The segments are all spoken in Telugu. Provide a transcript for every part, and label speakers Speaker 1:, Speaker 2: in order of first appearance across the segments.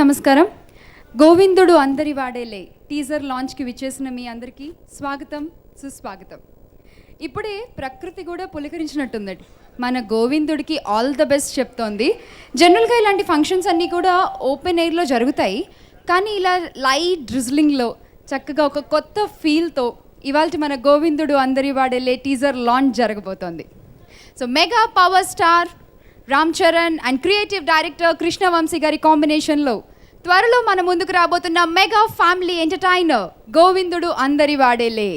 Speaker 1: నమస్కారం. గోవిందుడు అందరి వాడేలే టీజర్ లాంచ్కి విచ్చేసిన మీ అందరికీ స్వాగతం, సుస్వాగతం. ఇప్పుడే ప్రకృతి కూడా పులకరించినట్టుందండి. మన గోవిందుడికి ఆల్ ద బెస్ట్ చెప్తోంది. జనరల్గా ఇలాంటి ఫంక్షన్స్ అన్నీ కూడా ఓపెన్ ఎయిర్లో జరుగుతాయి, కానీ ఇలా లైట్ డ్రిజ్లింగ్లో చక్కగా ఒక కొత్త ఫీల్తో ఇవాళ మన గోవిందుడు అందరి వాడేలే టీజర్ లాంచ్ జరగబోతోంది. So mega power star Ram Charan and creative director Krishna Vamsi గారి కాంబినేషన్లో త్వరలో మన ముందుకు రాబోతున్న మెగా ఫ్యామిలీ ఎంటర్టైనర్ గోవిందుడు అందరి వాడేలే.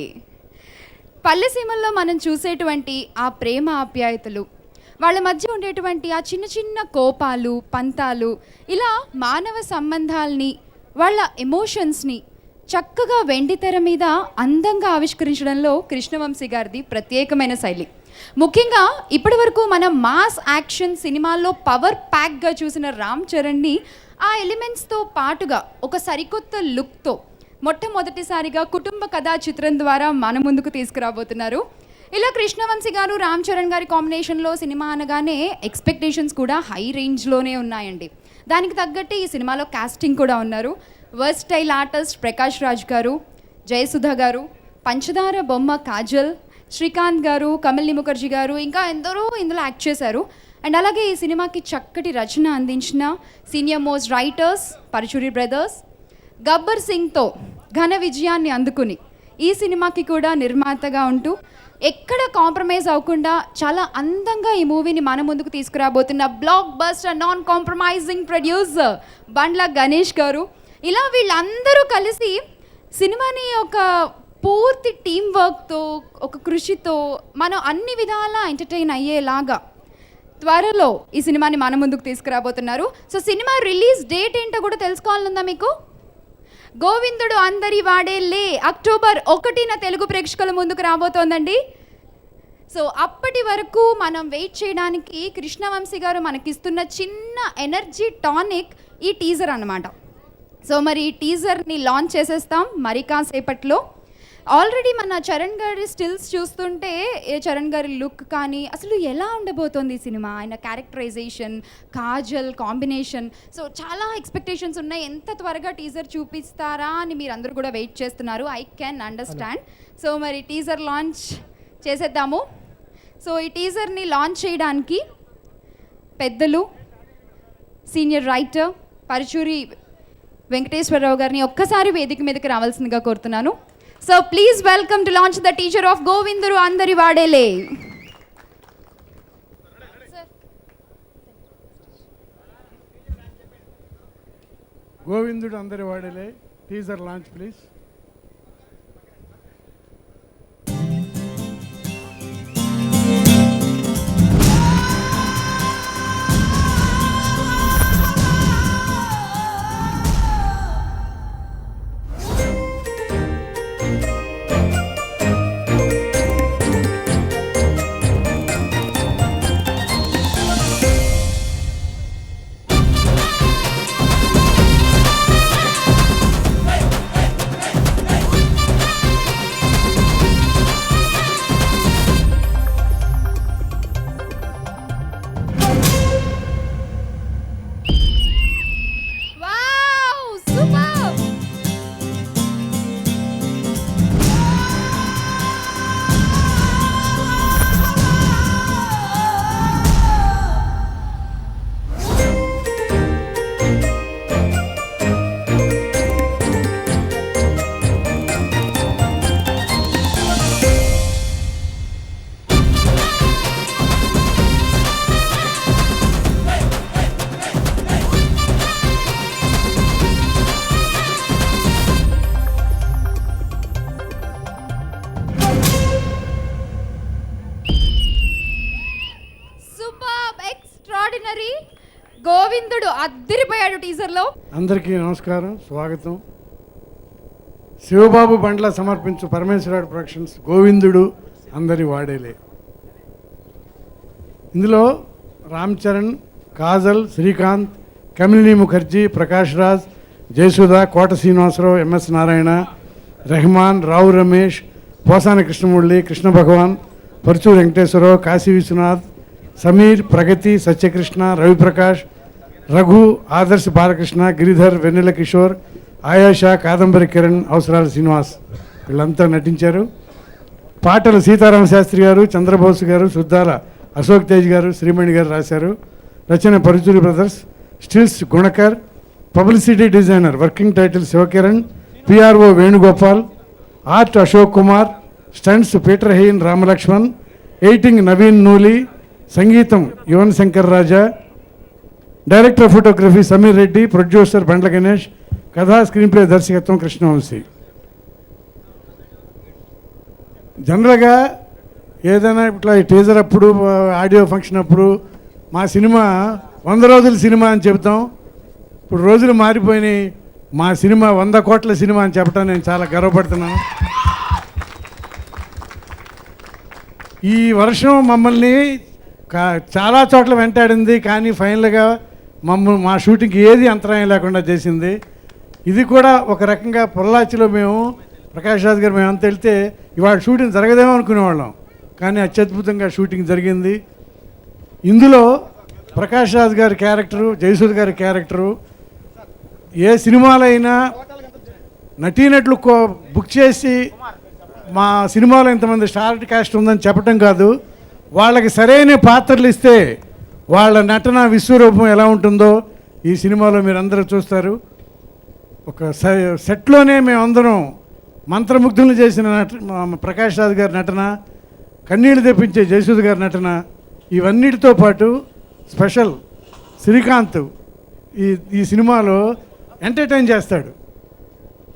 Speaker 1: పల్లెసీమల్లో మనం చూసేటువంటి ఆ ప్రేమ ఆప్యాయతలు, వాళ్ళ మధ్య ఉండేటువంటి ఆ చిన్న చిన్న కోపాలు, పంతాలు, ఇలా మానవ సంబంధాల్ని, వాళ్ళ ఎమోషన్స్ని చక్కగా వెండితెర మీద అందంగా ఆవిష్కరించడంలో కృష్ణవంశీ గారిది ప్రత్యేకమైన శైలి. ముఖ్యంగా ఇప్పటి వరకు మనం మాస్ యాక్షన్ సినిమాల్లో పవర్ ప్యాక్గా చూసిన రామ్ చరణ్ని ఆ ఎలిమెంట్స్తో పాటుగా ఒక సరికొత్త లుక్తో మొట్టమొదటిసారిగా కుటుంబ కథా చిత్రం ద్వారా మన ముందుకు తీసుకురాబోతున్నారు. ఇలా కృష్ణవంశీ గారు రామ్ చరణ్ గారి కాంబినేషన్లో సినిమా అనగానే ఎక్స్పెక్టేషన్స్ కూడా హై రేంజ్లోనే ఉన్నాయండి. దానికి తగ్గట్టు ఈ సినిమాలో కాస్టింగ్ కూడా ఉన్నారు. వర్స్టైల్ ఆర్టిస్ట్ ప్రకాష్ రాజ్ గారు, జయసుధ గారు, పంచదార బొమ్మ కాజల్, శ్రీకాంత్ గారు, కమల్ని ముఖర్జీ గారు, ఇంకా ఎందరో ఇందులో యాక్ట్ చేశారు. అండ్ అలాగే ఈ సినిమాకి చక్కటి రచన అందించిన senior most writers Paruchuri brothers. Gabbar సింగ్తో ఘన విజయాన్ని అందుకుని ఈ సినిమాకి కూడా నిర్మాతగా ఉంటూ ఎక్కడ కాంప్రమైజ్ అవ్వకుండా చాలా అందంగా ఈ మూవీని మన ముందుకు తీసుకురాబోతున్న blockbuster non compromising producer Bandla Ganesh garu. ఇలా వీళ్ళందరూ కలిసి సినిమాని ఒక పూర్తి టీం వర్క్తో, ఒక కృషితో మనం అన్ని విధాలా ఎంటర్టైన్ అయ్యేలాగా త్వరలో ఈ సినిమాని మన ముందుకు తీసుకురాబోతున్నారు. సో సినిమా రిలీజ్ డేట్ ఏంటో కూడా తెలుసుకోవాలనుందా మీకు? గోవిందుడు అందరి వాడేలే అక్టోబర్ 1న తెలుగు ప్రేక్షకుల ముందుకు రాబోతోందండి. సో అప్పటి వరకు మనం వెయిట్ చేయడానికి కృష్ణవంశీ గారు మనకిస్తున్న చిన్న ఎనర్జీ టానిక్ ఈ టీజర్ అన్నమాట. సో మరి ఈ టీజర్ని లాంచ్ చేసేస్తాం మరి కాసేపట్లో. ఆల్రెడీ మన చరణ్ గారి స్టిల్స్ చూస్తుంటే చరణ్ గారి లుక్ కానీ అసలు ఎలా ఉండబోతోంది ఈ సినిమా, ఆయన క్యారెక్టరైజేషన్, కాజల్ కాంబినేషన్, సో చాలా ఎక్స్పెక్టేషన్స్ ఉన్నాయి. ఎంత త్వరగా టీజర్ చూపిస్తారా అని మీరు అందరూ కూడా వెయిట్ చేస్తున్నారు. I can understand. సో మరి టీజర్ లాంచ్ చేసేద్దాము. సో ఈ టీజర్ని లాంచ్ చేయడానికి పెద్దలు, సీనియర్ రైటర్ పరచూరి వెంకటేశ్వరరావు గారిని ఒక్కసారి వేదిక మీదకి రావాల్సిందిగా కోరుతున్నాను. So please welcome to launch the teaser of Govindudu Andari Vadele.
Speaker 2: Govindudu Andari Vadele teaser launch please.
Speaker 1: గోవిందుడు అద్దరిపోయాడు టీజర్లో.
Speaker 2: అందరికీ నమస్కారం, స్వాగతం. శివబాబు బండ్ల సమర్పించు పరమేశ్వరరావు ప్రొడక్షన్స్ గోవిందుడు అందరి వాడేలే. ఇందులో రామ్ చరణ్, కాజల్, శ్రీకాంత్, కమల్ని ముఖర్జీ, ప్రకాష్ రాజ్, జయసుధ, కోట శ్రీనివాసరావు, ఎంఎస్ నారాయణ, రెహమాన్, రావు రమేష్, పోసాని కృష్ణమురళి, కృష్ణ భగవాన్, పరచూరు వెంకటేశ్వరరావు, కాశీ విశ్వనాథ్, సమీర్, ప్రగతి, సత్యకృష్ణ, రవిప్రకాష్, రఘు, ఆదర్శ్ బాలకృష్ణ, గిరిధర్, వెన్నెల కిషోర్, ఆయాష, కాదంబరి కిరణ్, అవసరాల శ్రీనివాస్ వీళ్ళంతా నటించారు. పాటలు సీతారామ శాస్త్రి గారు, చంద్రబోస్ గారు, సుద్దాల అశోక్ తేజ్ గారు, శ్రీమణి గారు రాశారు. రచన Paruchuri brothers. Stills Gunakar. Publicity designer working title Shivakiran, PRO Venugopal, art Ashok Kumar, stunts Peter Hein, Ramalakshman, editing Naveen Nooli, సంగీతం Yuvan Shankar Raja, director photography Sameer Reddy, producer Bandla Ganesh, కథా స్క్రీన్ ప్లే దర్శకత్వం కృష్ణవంశీ. జనరల్గా ఏదైనా ఇట్లా టీజర్ అప్పుడు ఆడియో ఫంక్షన్ అప్పుడు మా సినిమా 100 రోజుల సినిమా అని చెబుతాం. ఇప్పుడు రోజులు మారిపోయినాయి. మా సినిమా 100 కోట్ల సినిమా అని చెప్పడం నేను చాలా గర్వపడుతున్నాను. ఈ వర్షం మమ్మల్ని చాలా చోట్ల వెంటాడింది, కానీ ఫైనల్గా మా షూటింగ్కి ఏది అంతరాయం లేకుండా చేసింది. ఇది కూడా ఒక రకంగా పొల్లాచిలో మేము ప్రకాష్ రాజ్ గారు మేము అంత వెళ్తే ఇవాళ షూటింగ్ జరగదేమో అనుకునేవాళ్ళం, కానీ అత్యద్భుతంగా షూటింగ్ జరిగింది. ఇందులో ప్రకాష్ రాజ్ గారి క్యారెక్టరు, జయసూద్ గారి క్యారెక్టరు ఏ సినిమాలో అయినా నటీనట్లు బుక్ చేసి మా సినిమాలో ఇంతమంది స్టార్ కాస్ట్ ఉందని చెప్పడం కాదు, వాళ్ళకి సరైన పాత్రలు ఇస్తే వాళ్ళ నటన విశ్వరూపం ఎలా ఉంటుందో ఈ సినిమాలో మీరు అందరూ చూస్తారు. ఒక సెట్లోనే మేమందరం మంత్రముగ్ధులు చేసిన ప్రకాష్ రాజ్ గారి నటన, కన్నీళ్లు తెప్పించే జయసూద్ గారి నటన, ఇవన్నిటితో పాటు స్పెషల్ శ్రీకాంత్ ఈ సినిమాలో ఎంటర్టైన్ చేస్తాడు.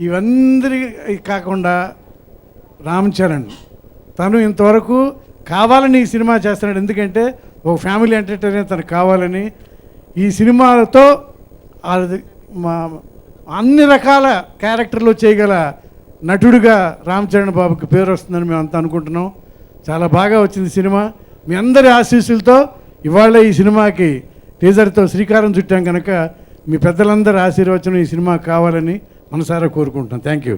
Speaker 2: ఇవందరి కాకుండా రామ్ చరణ్ తను ఇంతవరకు కావాలని ఈ సినిమా చేస్తున్నాడు. ఎందుకంటే ఒక ఫ్యామిలీ ఎంటర్టైనర్ తనకు కావాలని ఈ సినిమాలతో అన్ని రకాల క్యారెక్టర్లు చేయగల నటుడిగా రామ్ చరణ్ బాబుకి పేరు వస్తుందని మేము అంతా అనుకుంటున్నాం. చాలా బాగా వచ్చింది సినిమా. మీ అందరి ఆశీస్సులతో ఇవాళ ఈ సినిమాకి టీజర్తో శ్రీకారం చుట్టాం కనుక మీ పెద్దలందరి ఆశీర్వచనం ఈ సినిమా కావాలని మనసారా కోరుకుంటాం. Thank you.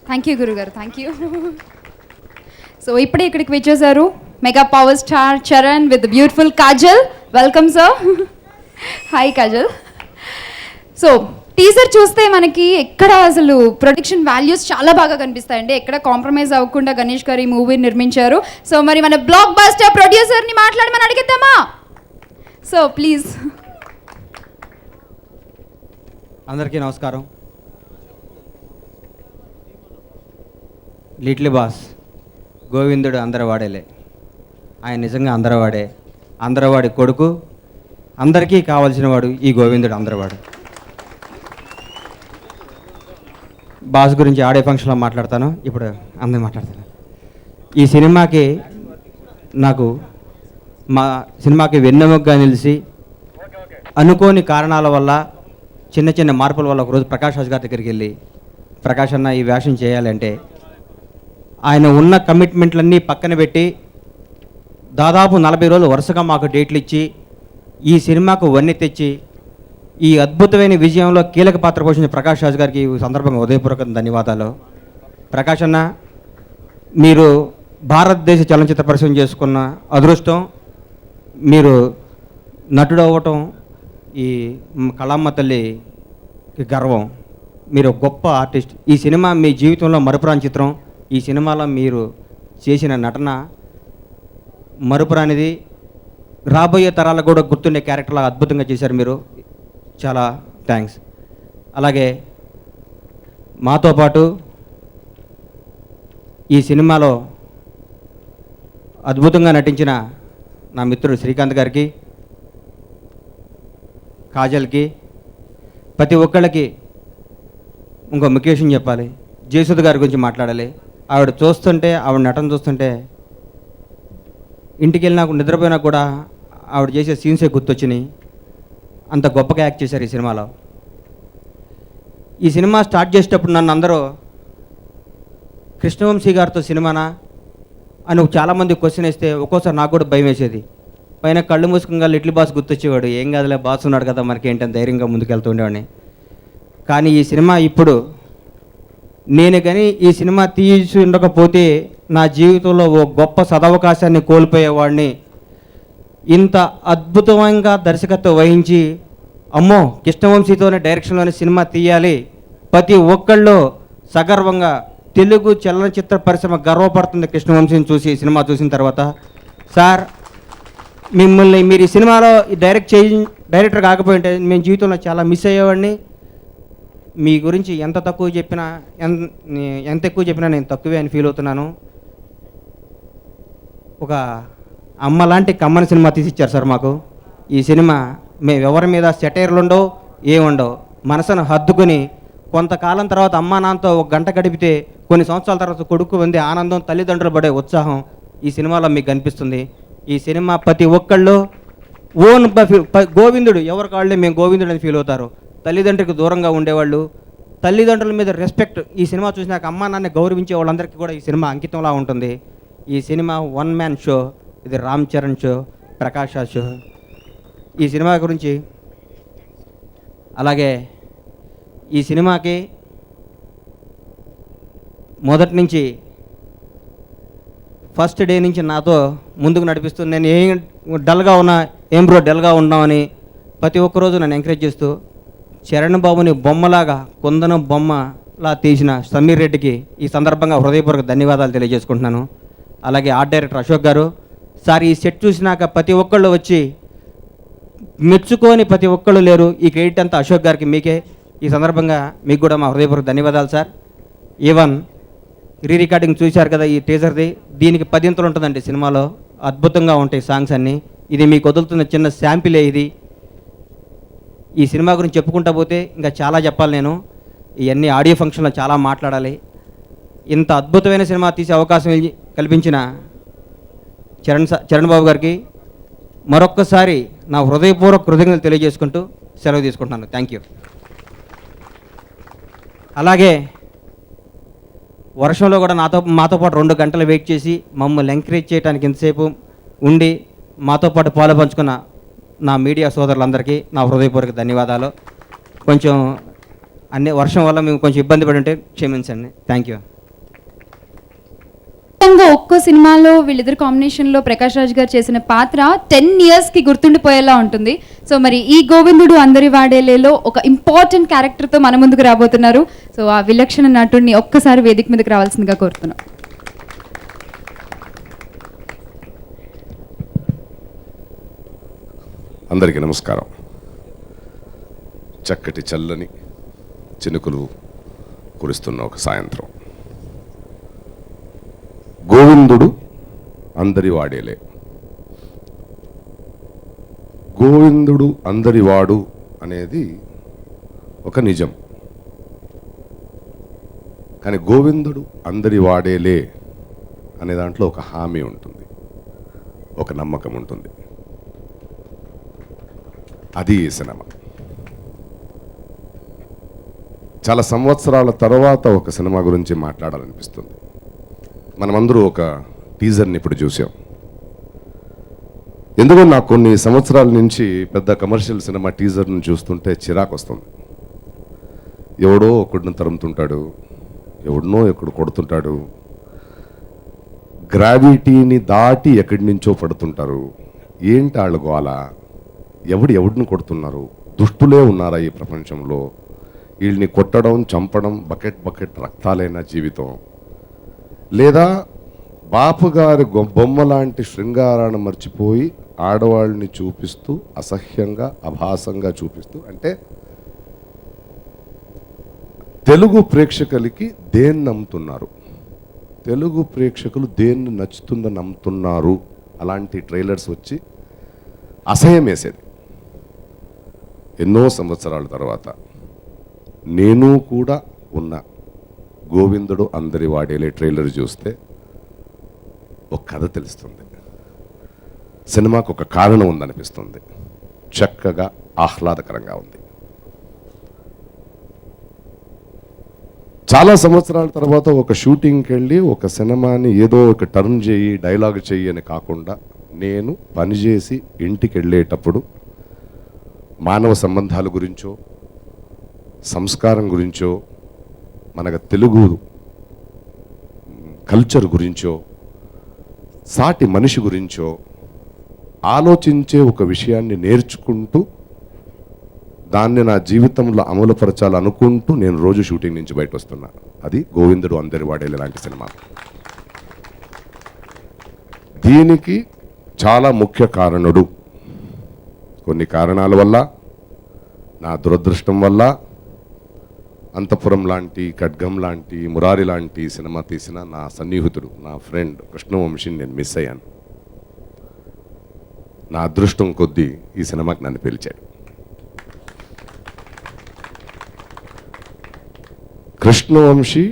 Speaker 1: థ్యాంక్ యూ గురుగారు, థ్యాంక్ యూ. సో ఇప్పుడే ఇక్కడికి వచ్చేసారు mega power star Charan with beautiful Kajal. Welcome sir. Hi Kajal. So teaser చూస్తే మనకి ఎక్కడ అసలు ప్రొడక్షన్ వాల్యూస్ చాలా బాగా కనిపిస్తాయండి. ఎక్కడ కాంప్రమైజ్ అవ్వకుండా గణేష్ గారు ఈ మూవీ నిర్మించారు. సో మరి మన బ్లాక్ బస్టర్ ప్రొడ్యూసర్ని మాట్లాడమని అడిగిద్దామా? So please.
Speaker 3: అందరికీ నమస్కారం. లిటిల్ బాస్ గోవిందుడు అందరవాడేలే. ఆయన నిజంగా అందరవాడే, అందరవాడి కొడుకు, అందరికీ కావాల్సిన వాడు ఈ గోవిందుడు అందరవాడు. బాస్ గురించి ఆడే ఫంక్షన్లో మాట్లాడతాను, ఇప్పుడు అందరూ మాట్లాడతాను. ఈ సినిమాకి మా సినిమాకి వెన్నెముకగా నిలిచి అనుకోని కారణాల వల్ల చిన్న చిన్న మార్పుల వల్ల ఒకరోజు ప్రకాష్ రాజ్ గారి దగ్గరికి వెళ్ళి, ప్రకాష్ అన్న ఈ వేషం చేయాలంటే ఆయన ఉన్న కమిట్మెంట్లన్నీ పక్కన పెట్టి దాదాపు 40 రోజులు వరుసగా మాకు డేట్లు ఇచ్చి ఈ సినిమాకు వన్నె తెచ్చి ఈ అద్భుతమైన విజయంలో కీలక పాత్ర పోషించిన ప్రకాష్ రాజ్ గారికి ఈ సందర్భంగా హృదయపూర్వక ధన్యవాదాలు. ప్రకాష్ అన్న, మీరు భారతదేశ చలనచిత్ర పరిశ్రమ చేసుకున్న అదృష్టం, మీరు నటుడు అవ్వటం ఈ కళామ్మ తల్లికి గర్వం. మీరు గొప్ప ఆర్టిస్ట్. ఈ సినిమా మీ జీవితంలో మరుపురాని చిత్రం. ఈ సినిమాలో మీరు చేసిన నటన మరుపురానిది, రాబోయే తరాలకు కూడా గుర్తుండే క్యారెక్టర్లా అద్భుతంగా చేశారు మీరు. చాలా థ్యాంక్స్. అలాగే మాతో పాటు ఈ సినిమాలో అద్భుతంగా నటించిన నా మిత్రుడు శ్రీకాంత్ గారికి, కాజల్కి, ప్రతి ఒక్కళ్ళకి ఇంకో ముఖ్య విషయం చెప్పాలి. జయసుధ గారి గురించి మాట్లాడాలి. ఆవిడ చూస్తుంటే, ఆవిడ నటన చూస్తుంటే ఇంటికి వెళ్ళినా నిద్రపోయినా కూడా ఆవిడ చేసే సీన్సే గుర్తొచ్చినాయి. అంత గొప్పగా యాక్ట్ చేశారు ఈ సినిమాలో. ఈ సినిమా స్టార్ట్ చేసేటప్పుడు నన్ను అందరూ కృష్ణవంశీ గారితో సినిమానా అని చాలామంది క్వశ్చన్ వేస్తే ఒక్కోసారి నాకు కూడా భయం వేసేది. పైన కళ్ళు మూసుకుంగా లిటిల్ బాస్ గుర్తొచ్చేవాడు. ఏం కాదులే, బాస్ ఉన్నాడు కదా మనకి ఏంటని ధైర్యంగా ముందుకెళ్తూ ఉండేవాడిని. కానీ ఈ సినిమా ఇప్పుడు నేను కానీ ఈ సినిమా తీసి ఉండకపోతే నా జీవితంలో ఓ గొప్ప సదవకాశాన్ని కోల్పోయేవాడిని. ఇంత అద్భుతంగా దర్శకత్వం వహించి అమ్మో కృష్ణవంశీతోనే డైరెక్షన్లోనే సినిమా తీయాలి, ప్రతి ఒక్కళ్ళు సగర్వంగా తెలుగు చలనచిత్ర పరిశ్రమ గర్వపడుతుంది కృష్ణవంశీని చూసి ఈ సినిమా చూసిన తర్వాత. సార్ మిమ్మల్ని మీరు ఈ సినిమాలో డైరెక్టర్ కాకపోయింటే మేము జీవితంలో చాలా మిస్ అయ్యేవాడిని. మీ గురించి ఎంత ఎక్కువ చెప్పినా నేను తక్కువే అని ఫీల్ అవుతున్నాను. ఒక అమ్మ లాంటి కమ్మని సినిమా తీసిచ్చారు సార్ మాకు. ఈ సినిమా మేము ఎవరి మీద సెటైర్లు ఉండవు, ఏముండవు, మనసును హద్దుకొని కొంతకాలం తర్వాత అమ్మా నాన్నతో ఒక గంట గడిపితే కొన్ని సంవత్సరాల తర్వాత కొడుకు పొందే ఆనందం, తల్లిదండ్రులు పడే ఉత్సాహం ఈ సినిమాలో మీకు కనిపిస్తుంది. ఈ సినిమా ప్రతి ఒక్కళ్ళు ఓన్ గోవిందుడు ఎవరి కాళ్ళే మేము గోవిందుడు అని ఫీల్ అవుతారు. తల్లిదండ్రులకు దూరంగా ఉండేవాళ్ళు, తల్లిదండ్రుల మీద రెస్పెక్ట్ ఈ సినిమా చూసినాక అమ్మా నాన్న గౌరవించే వాళ్ళందరికీ కూడా ఈ సినిమా అంకితంలా ఉంటుంది. ఈ సినిమా వన్ మ్యాన్ షో, ఇది రామ్ చరణ్ షో, ప్రకాష్ రాజ్ షో. ఈ సినిమా గురించి అలాగే ఈ సినిమాకి మొదటి నుంచి ఫస్ట్ డే నుంచి నాతో ముందుకు నడిపిస్తూ నేను ఏం డల్గా ఉన్నా, ఏం బ్రో డల్గా ఉన్నామని ప్రతి ఒక్కరోజు నన్ను ఎంకరేజ్ చేస్తూ చరణ్ బాబుని బొమ్మలాగా కుందనం బొమ్మలా తీసిన సమీర్ రెడ్డికి ఈ సందర్భంగా హృదయపూర్వక ధన్యవాదాలు తెలియజేసుకుంటున్నాను. అలాగే art director Ashok garu. Sir ఈ సెట్ చూసినాక ప్రతి ఒక్కళ్ళు వచ్చి మెచ్చుకొని ప్రతి ఒక్కళ్ళు లేరు. ఈ క్రెడిట్ అంతా అశోక్ గారికి, మీకే. ఈ సందర్భంగా మీకు కూడా మా హృదయపూర్వక ధన్యవాదాలు సార్. ఈవెన్ రికార్డింగ్ చూశారు కదా ఈ టీజర్ది, దీనికి 10 ఇంతలు ఉంటుందండి సినిమాలో. అద్భుతంగా ఉంటాయి సాంగ్స్ అన్నీ. ఇది మీకు వదులుతున్న చిన్న శాంపిలే ఇది. ఈ సినిమా గురించి చెప్పుకుంటా పోతే ఇంకా చాలా చెప్పాలి నేను. ఇవన్నీ ఆడియో ఫంక్షన్లో చాలా మాట్లాడాలి. ఇంత అద్భుతమైన సినిమా తీసే అవకాశం కల్పించిన చరణ్ బాబు గారికి మరొక్కసారి నా హృదయపూర్వక కృతజ్ఞతలు తెలియజేసుకుంటూ సెలవు తీసుకుంటున్నాను. Thank you. అలాగే వర్షంలో కూడా మాతో పాటు 2 గంటలు వెయిట్ చేసి మమ్మల్ని ఎంకరేజ్ చేయడానికి ఇంతసేపు ఉండి మాతో పాటు పాలు పంచుకున్న నా మీడియా సోదరులందరికీ నా హృదయపూర్వక ధన్యవాదాలు. కొంచెం వర్షం వల్ల మేము కొంచెం ఇబ్బంది పడి ఉంటే క్షమించండి. Thank you.
Speaker 1: ఒక్కో సినిమాలో వీళ్ళిద్దరు కాంబినేషన్లో ప్రకాష్ రాజ్ గారు చేసిన పాత్ర 10 yearsకి గుర్తుండిపోయేలా ఉంటుంది. సో మరి ఈ గోవిందుడు అందరి వాడేలేలో ఒక ఇంపార్టెంట్ క్యారెక్టర్తో మన ముందుకు రాబోతున్నారు. సో ఆ విలక్షణ నటుడిని ఒక్కసారి వేదిక మీదకి రావాల్సిందిగా కోరుతున్నాం.
Speaker 4: అందరికీ నమస్కారం. చక్కటి చల్లని చినుకులు కురుస్తున్న ఒక సాయంత్రం. గోవిందుడు అందరి వాడేలే. గోవిందుడు అందరివాడు అనేది ఒక నిజం. కానీ గోవిందుడు అందరి వాడేలే అనే దాంట్లో ఒక హామీ ఉంటుంది, ఒక నమ్మకం ఉంటుంది. అది ఈ సినిమా. చాలా సంవత్సరాల తర్వాత ఒక సినిమా గురించి మాట్లాడాలనిపిస్తుంది. మనమందరూ ఒక టీజర్ని ఇప్పుడు చూసాం. ఎందుకో నాకు కొన్ని సంవత్సరాల నుంచి పెద్ద కమర్షియల్ సినిమా టీజర్ని చూస్తుంటే చిరాకు వస్తుంది. ఎవడో ఒకడిని తరుముతుంటాడు, ఎవడనో ఎక్కడ కొడుతుంటాడు, గ్రావిటీని దాటి ఎక్కడి నుంచో పడుతుంటారు. ఏంటి వాళ్ళ గోల? ఎవడిని కొడుతున్నారు? దుష్టులే ఉన్నారా ఈ ప్రపంచంలో? వీళ్ళని కొట్టడం, చంపడం, బకెట్ రక్తాలైన జీవితం. లేదా బాపుగారి బొమ్మ లాంటి శృంగారాన్ని మర్చిపోయి ఆడవాళ్ళని చూపిస్తూ అసహ్యంగా, అభాసంగా చూపిస్తూ, అంటే తెలుగు ప్రేక్షకులకి దేన్ని నమ్ముతున్నారు? తెలుగు ప్రేక్షకులు దేన్ని నచ్చుతుందని నమ్ముతున్నారు? అలాంటి ట్రైలర్స్ వచ్చి అసహ్యం వేసేది. ఎన్నో సంవత్సరాల తర్వాత నేను కూడా ఉన్న గోవిందుడు అందరి వాడేలే ట్రైలర్ చూస్తే ఒక కథ తెలుస్తుంది. సినిమాకు ఒక కారణం ఉందనిపిస్తుంది. చక్కగా ఆహ్లాదకరంగా ఉంది. చాలా సంవత్సరాల తర్వాత ఒక షూటింగ్కి వెళ్ళి ఒక సినిమాని ఏదో ఒక టర్న్ చేయి, డైలాగ్ చెయ్యి అని కాకుండా, నేను పనిచేసి ఇంటికి వెళ్ళేటప్పుడు మానవ సంబంధాల గురించో, సంస్కారం గురించో, మనకు తెలుగు కల్చర్ గురించో, సాటి మనిషి గురించో ఆలోచించే ఒక విషయాన్ని నేర్చుకుంటూ దాన్ని నా జీవితంలో అమలుపరచాలనుకుంటూ నేను రోజు షూటింగ్ నుంచి బయట వస్తున్నాను. అది గోవిందుడు అందరి వాడేలే లాంటి సినిమా. దీనికి చాలా ముఖ్య కారణుడు కొన్ని కారణాల వల్ల, నా దురదృష్టం వల్ల అంతఃపురం లాంటి, ఖడ్గం లాంటి, మురారి లాంటి సినిమా తీసిన నా సన్నిహితుడు, నా ఫ్రెండ్ కృష్ణవంశీని నేను మిస్ అయ్యాను. నా అదృష్టం కొద్దీ ఈ సినిమాకి నన్ను పిలిచాడు. కృష్ణవంశీ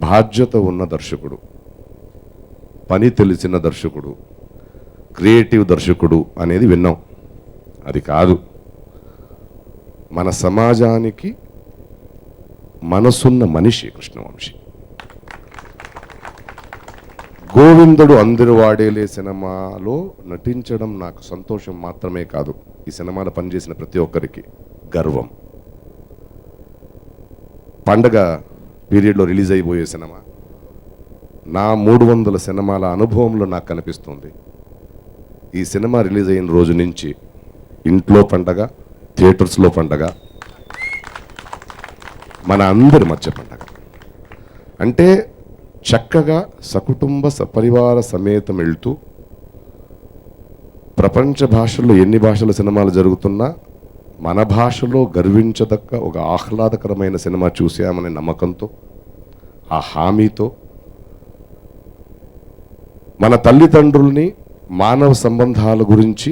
Speaker 4: బాధ్యత ఉన్న దర్శకుడు, పని తెలిసిన దర్శకుడు, క్రియేటివ్ దర్శకుడు అనేది విన్నాం. అది కాదు, మన సమాజానికి మనసున్న మనిషి కృష్ణవంశీ. గోవిందుడు అందరి వాడేలే సినిమాలో నటించడం నాకు సంతోషం మాత్రమే కాదు, ఈ సినిమాలో పనిచేసిన ప్రతి ఒక్కరికి గర్వం. పండగ పీరియడ్లో రిలీజ్ అయిపోయే సినిమా నా 300 సినిమాల అనుభవంలో నాకు కనిపిస్తుంది. ఈ సినిమా రిలీజ్ అయిన రోజు నుంచి ఇంట్లో పండగ, థియేటర్స్లో పండగ, మన అందరి మధ్య పండగ. అంటే చక్కగా సకుటుంబ సపరివార సమేతం వెళ్తూ ప్రపంచ భాషల్లో ఎన్ని భాషల సినిమాలు జరుగుతున్నా మన భాషలో గర్వించదక్క ఒక ఆహ్లాదకరమైన సినిమా చూసామనే నమ్మకంతో, ఆ హామీతో మన తల్లిదండ్రుల్ని, మానవ సంబంధాల గురించి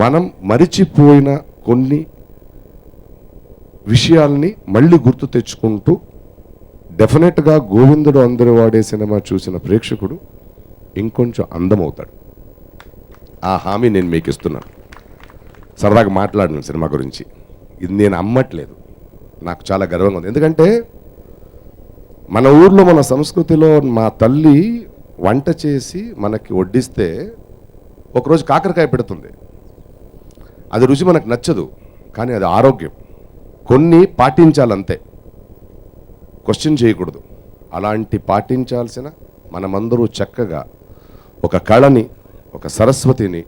Speaker 4: మనం మరిచిపోయిన కొన్ని విషయాల్ని మళ్ళీ గుర్తు తెచ్చుకుంటూ డెఫినెట్గా గోవిందుడు అందరి వాడే సినిమా చూసిన ప్రేక్షకుడు ఇంకొంచెం అందమవుతాడు. ఆ హామీ నేను మీకు ఇస్తున్నాను. సరదాగా మాట్లాడిన సినిమా గురించి ఇది నేను అమ్మట్లేదు, నాకు చాలా గర్వంగా ఉంది. ఎందుకంటే మన ఊర్లో, మన సంస్కృతిలో మా తల్లి వంట చేసి మనకి వడ్డిస్తే ఒకరోజు కాకరకాయ పెడుతుంది. అది రుచి మనకు నచ్చదు, కానీ అది ఆరోగ్యం. కొన్ని పాటించాలంతే, క్వశ్చన్ చేయకూడదు. అలాంటి పాటించాల్సిన మనమందరూ చక్కగా ఒక కళని, ఒక సరస్వతిని,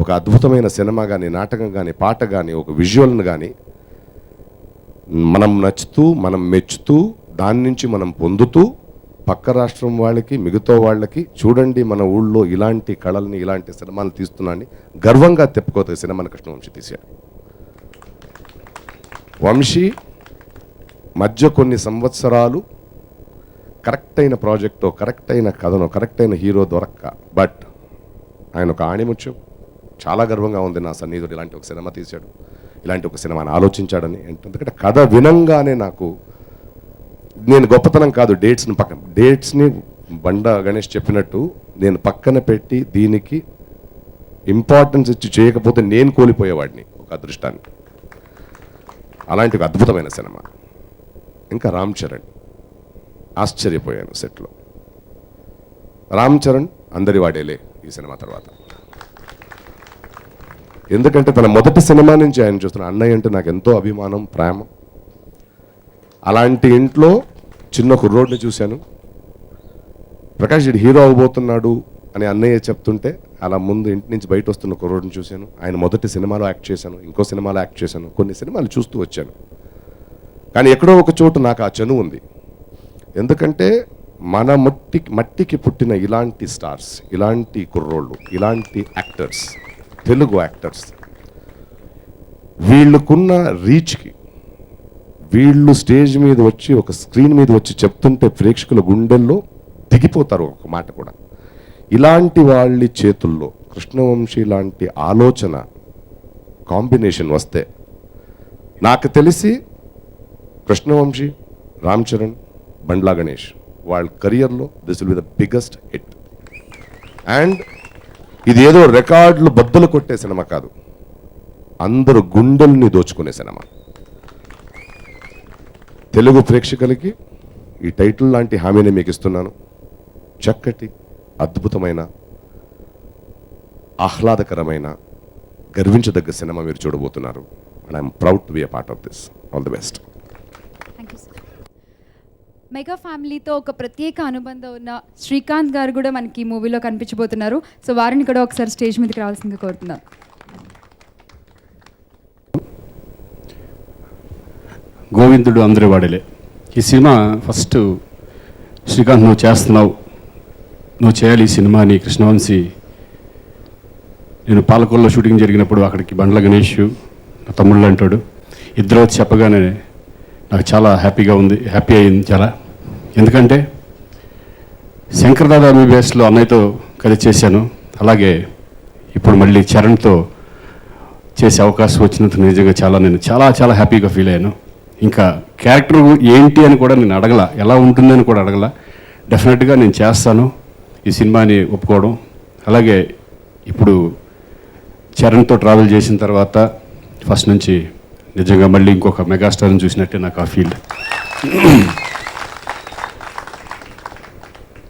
Speaker 4: ఒక అద్భుతమైన సినిమా కానీ, నాటకం కానీ, పాట కానీ, ఒక విజువల్ని కానీ మనం నచ్చుతూ, మనం మెచ్చుతూ, దాని నుంచి మనం పొందుతూ పక్క రాష్ట్రం వాళ్ళకి, మిగతా వాళ్ళకి చూడండి మన ఊళ్ళో ఇలాంటి కళల్ని, ఇలాంటి సినిమాలు తీస్తున్నాన్ని గర్వంగా తెప్పుకోతే సినిమాని కృష్ణవంశీ తీశాడు. వంశీ మధ్య కొన్ని సంవత్సరాలు కరెక్ట్ అయిన ప్రాజెక్టో, కరెక్ట్ అయిన కథనో, కరెక్ట్ అయిన హీరో దొరక్క, బట్ ఆయన ఒక ఆణిముత్యం. చాలా గర్వంగా ఉంది నా సన్నిహితుడు ఇలాంటి ఒక సినిమా తీశాడు, ఇలాంటి ఒక సినిమాని ఆలోచించాడని. ఎందుకంటే కథ వినంగానే నాకు, నేను గొప్పతనం కాదు, డేట్స్ని బండా గణేష్ చెప్పినట్టు నేను పక్కన పెట్టి దీనికి ఇంపార్టెన్స్ ఇచ్చి చేయకపోతే నేను కోల్పోయేవాడిని ఒక అదృష్టాన్ని. అలాంటి ఒక అద్భుతమైన సినిమా. ఇంకా రామ్ చరణ్, ఆశ్చర్యపోయాను సెట్లో. రామ్ చరణ్ అందరి వాడేలే ఈ సినిమా తర్వాత. ఎందుకంటే తన మొదటి సినిమా నుంచి ఆయన చూస్తున్న అన్నయ్య అంటే నాకు ఎంతో అభిమానం, ప్రేమ. అలాంటి ఇంట్లో చిన్న కుర్రోడ్ని చూశాను. ప్రకాష్ ఇది హీరో అవ్వబోతున్నాడు అని అన్నయ్య చెప్తుంటే అలా ముందు ఇంటి నుంచి బయట వస్తున్న కుర్రోడ్ని చూశాను. ఆయన మొదటి సినిమాలో యాక్ట్ చేశాను, ఇంకో సినిమాలో యాక్ట్ చేశాను, కొన్ని సినిమాలు చూస్తూ వచ్చాను. కానీ ఎక్కడో ఒక చోటు నాకు ఆ చనువు ఉంది. ఎందుకంటే మన మట్టికి పుట్టిన ఇలాంటి స్టార్స్, ఇలాంటి కుర్రోళ్ళు, ఇలాంటి యాక్టర్స్, తెలుగు యాక్టర్స్, వీళ్ళకున్న రీచ్కి, వీళ్ళు స్టేజ్ మీద వచ్చి, ఒక స్క్రీన్ మీద వచ్చి చెప్తుంటే ప్రేక్షకుల గుండెల్లో దిగిపోతారు ఒక మాట కూడా. ఇలాంటి వాళ్ళ చేతుల్లో కృష్ణవంశీ లాంటి ఆలోచన కాంబినేషన్ వస్తే, నాకు తెలిసి కృష్ణవంశీ, రామ్ చరణ్, బండ్లా గణేష్ వాళ్ళ కెరియర్లో this will be the biggest hit. And ఇది ఏదో రికార్డులు బద్దలు కొట్టే సినిమా కాదు, అందరు గుండెల్ని దోచుకునే సినిమా. తెలుగు ప్రేక్షకులకి ఈ టైటిల్ లాంటి హామీని మీకు ఇస్తున్నాను. చక్కటి, అద్భుతమైన, ఆహ్లాదకరమైన, గర్వించదగ్గ సినిమా మీరు చూడబోతున్నారు. And I'm proud to be a part of this. All the best.
Speaker 1: Thank you sir. Mega ఫ్యామిలీతో ఒక ప్రత్యేక అనుబంధం ఉన్న శ్రీకాంత్ గారు కూడా మనకి మూవీలో కనిపించబోతున్నారు. సో వారిని కూడా ఒకసారి స్టేజ్ మీదకి రావాల్సిందిగా కోరుతున్నాం.
Speaker 5: గోవిందుడు అందరి వాడలే. ఈ సినిమా ఫస్ట్ శ్రీకాంత్ నువ్వు చేస్తున్నావు, నువ్వు చేయాలి ఈ సినిమా అని కృష్ణవంశీ, నేను పాలకొల్లో షూటింగ్ జరిగినప్పుడు అక్కడికి బండ్ల గణేష్ నా తమ్ముళ్ళు అంటాడు, ఇద్దరు వచ్చి చెప్పగానే నాకు చాలా హ్యాపీ అయింది చాలా. ఎందుకంటే శంకర్దాదా ఎంబీబీఎస్లో అన్నయ్యతో కలిసి చేశాను, అలాగే ఇప్పుడు మళ్ళీ చరణ్తో చేసే అవకాశం వచ్చినందుకు నిజంగా నేను చాలా హ్యాపీగా ఫీల్ అయ్యాను. ఇంకా క్యారెక్టర్ ఏంటి అని కూడా నేను అడగల, ఎలా ఉంటుందని కూడా అడగల. డెఫినెట్గా నేను చేస్తాను ఈ సినిమాని ఒప్పుకోవడం. అలాగే ఇప్పుడు చరణ్తో ట్రావెల్ చేసిన తర్వాత ఫస్ట్ నుంచి నిజంగా మళ్ళీ ఇంకొక మెగాస్టార్ని చూసినట్టే నాకు ఆ ఫీల్.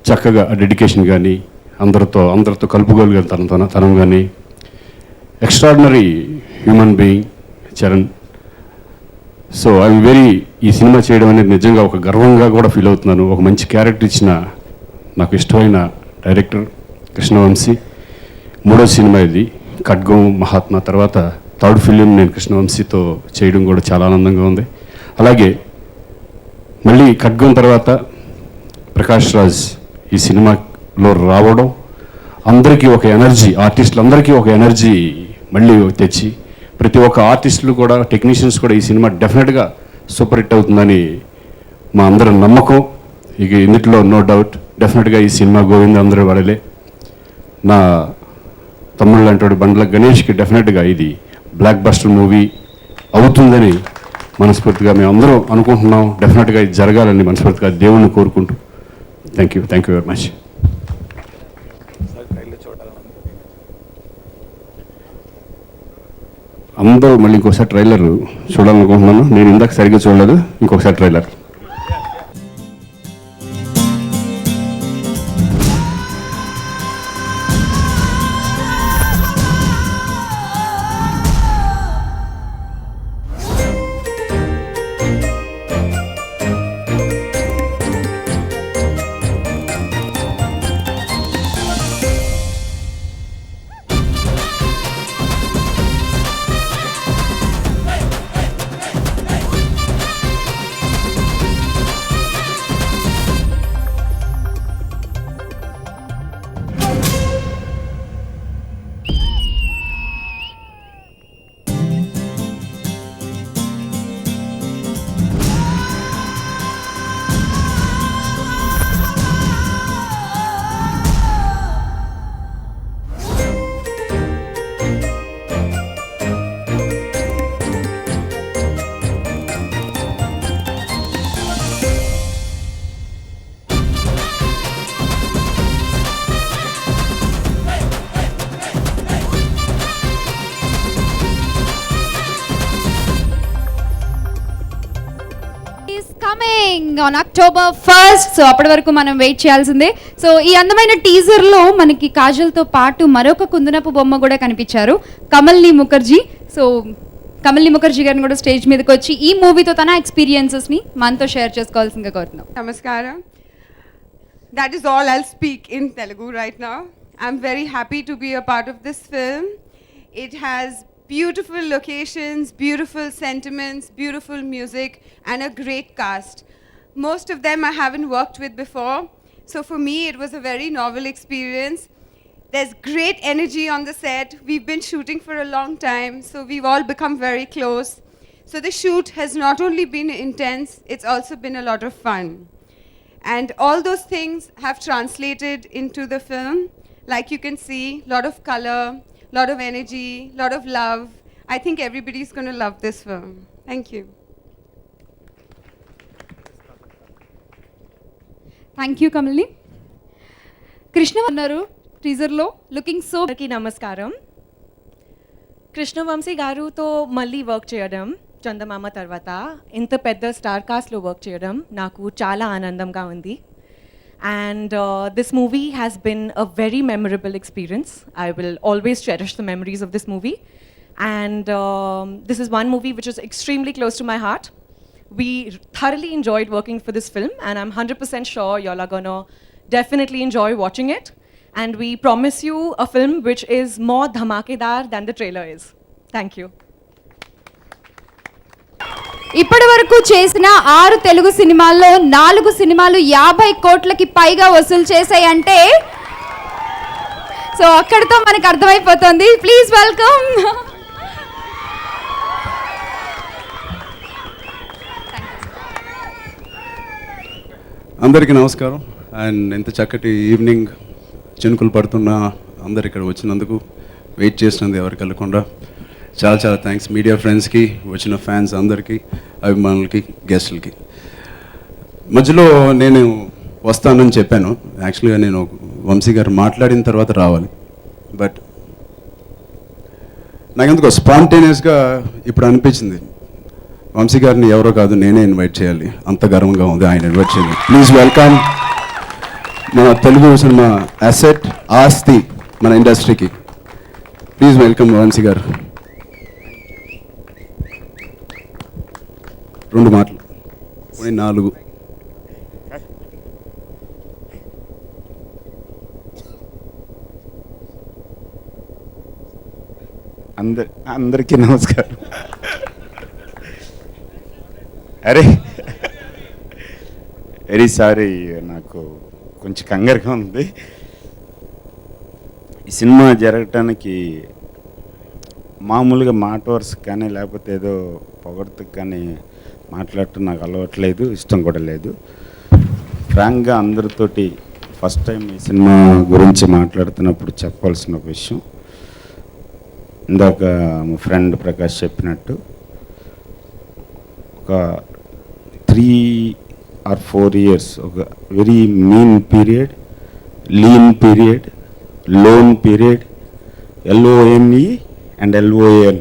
Speaker 5: చక్కగా డెడికేషన్ కానీ అందరితో కలుపుకోగలిగిన తనం కానీ extraordinary human being Charan. So I'm ఈ సినిమా చేయడం అనేది నిజంగా ఒక గర్వంగా కూడా ఫీల్ అవుతున్నాను. ఒక మంచి క్యారెక్టర్ ఇచ్చిన నాకు ఇష్టమైన డైరెక్టర్ కృష్ణవంశీ. 3వ సినిమా ఇది, ఖడ్గం మహాత్మా తర్వాత 3rd ఫిలిం నేను కృష్ణవంశీతో చేయడం కూడా చాలా ఆనందంగా ఉంది. అలాగే మళ్ళీ ఖడ్గం తర్వాత ప్రకాష్ రాజ్ ఈ సినిమాలో రావడం అందరికీ ఒక ఎనర్జీ, ఆర్టిస్టులందరికీ ఒక ఎనర్జీ మళ్ళీ తెచ్చి ప్రతి ఒక్క ఆర్టిస్టులు కూడా టెక్నీషియన్స్ కూడా ఈ సినిమా డెఫినెట్గా సూపర్ హిట్ అవుతుందని మా అందరి నమ్మకం. ఇక ఇందులో నో డౌట్ డెఫినెట్గా ఈ సినిమా గోవింద అందరూ వాడలే. నా తమ్ముళ్ళు అంటాడు బండ్ల గణేష్కి డెఫినెట్గా ఇది బ్లాక్ బస్టర్ మూవీ అవుతుందని మనస్ఫూర్తిగా మేము అందరం అనుకుంటున్నాం. డెఫినెట్గా ఇది జరగాలని మనస్ఫూర్తిగా దేవుణ్ణి కోరుకుంటూ థ్యాంక్ యూ వెరీ మచ్. అందరూ మళ్ళీ ఇంకోసారి ట్రైలర్ చూడాలనుకుంటున్నాను. నేను ఇందాక సరిగ్గా చూడలేదు, ఇంకొకసారి trailer.
Speaker 1: On October 1st. So అప్పటి వరకు మనం వెయిట్ చేయాల్సిందే. సో ఈ అందమైన టీజర్లో మనకి కాజల్తో పాటు మరొక కుందనపు బొమ్మ కూడా కనిపించారు, కమల్ని ముఖర్జీ. సో కమల్ని ముఖర్జీ గారిని కూడా స్టేజ్ మీదకి వచ్చి ఈ మూవీతో తన ఎక్స్పీరియన్సెస్ని మనతో షేర్ చేసుకోవాల్సిందిగా కోరుతున్నాం.
Speaker 6: Namaskaram. That is all I'll speak in Telugu right now. I'm very happy to be a part of this film. It has beautiful locations, beautiful sentiments, beautiful music, and a great cast. Most of them I haven't worked with before, so for me it was a very novel experience. There's great energy on the set. We've been shooting for a long time, so we've all become very close. So the shoot has not only been intense, it's also been a lot of fun. And all those things have translated into the film. Like you can see, lot of color, lot of energy, lot of love. I think everybody's going to love this film. Thank you.
Speaker 1: Thank you Komalee. Krishna అన్నారు టీజర్లో లుకింగ్ సో.
Speaker 7: అందరికీ నమస్కారం. కృష్ణవంశీ గారుతో మళ్ళీ వర్క్ చేయడం, చందమామ తర్వాత ఇంత పెద్ద స్టార్ కాస్ట్లో వర్క్ చేయడం నాకు చాలా ఆనందంగా ఉంది. And this movie has been a very memorable experience. I will always cherish the memories of this movie. And this is one movie which is extremely close to my heart. We thoroughly enjoyed working for this film, and I'm 100% sure y'all are gonna definitely enjoy watching it. And we promise you a film which is more dhamakedar than the trailer is. Thank you.
Speaker 1: ఇప్పటి వరకు చేసిన 6 తెలుగు సినిమాల్లో 4 సినిమాలు 50 కోట్లకి పైగా వసూలు చేశాయంటే సో అక్కడితో మనకు అర్థమైపోతుంది. Please welcome.
Speaker 8: అందరికీ నమస్కారం. అండ్ ఇంత చక్కటి ఈవినింగ్ చినుకులు పడుతున్న అందరు ఇక్కడ వచ్చినందుకు, వెయిట్ చేసినందుకు ఎవరికి వెళ్ళకుండా చాలా చాలా థ్యాంక్స్. మీడియా ఫ్రెండ్స్కి, వచ్చిన ఫ్యాన్స్ అందరికీ, అభిమానులకి, గెస్టులకి. మధ్యలో నేను వస్తానని చెప్పాను. యాక్చువల్గా నేను వంశీ గారు మాట్లాడిన తర్వాత రావాలి. బట్ నాకెందుకో స్పాంటేనియస్గా ఇప్పుడు అనిపించింది వంశీ గారిని ఎవరో కాదు నేనే ఇన్వైట్ చేయాలి. అంత గర్వంగా ఉంది ఆయన ఇన్వైట్ చేయాలి. ప్లీజ్ వెల్కమ్ మన తెలుగు సినిమా అసెట్, ఆస్తి మన ఇండస్ట్రీకి. ప్లీజ్ వెల్కమ్ వంశీ గారు. 2 మాటలు, 4.
Speaker 9: అందరికీ నమస్కారం. అరే వెరీ సారీ, నాకు కొంచెం కంగారుగా ఉంది. ఈ సినిమా జరగటానికి మామూలుగా మాట వరుస కానీ లేకపోతే ఏదో పొగడుతకు కానీ మాట్లాడటం నాకు అలవాట్లేదు, ఇష్టం కూడా లేదు. ఫ్రాంక్గా అందరితోటి ఫస్ట్ టైం ఈ సినిమా గురించి మాట్లాడుతున్నప్పుడు చెప్పాల్సిన ఒక విషయం, ఇందాక మా ఫ్రెండ్ ప్రకాష్ చెప్పినట్టు, ఒక 3 or 4 years ఒక very mean period, lean period, loan period, LONE and LOL,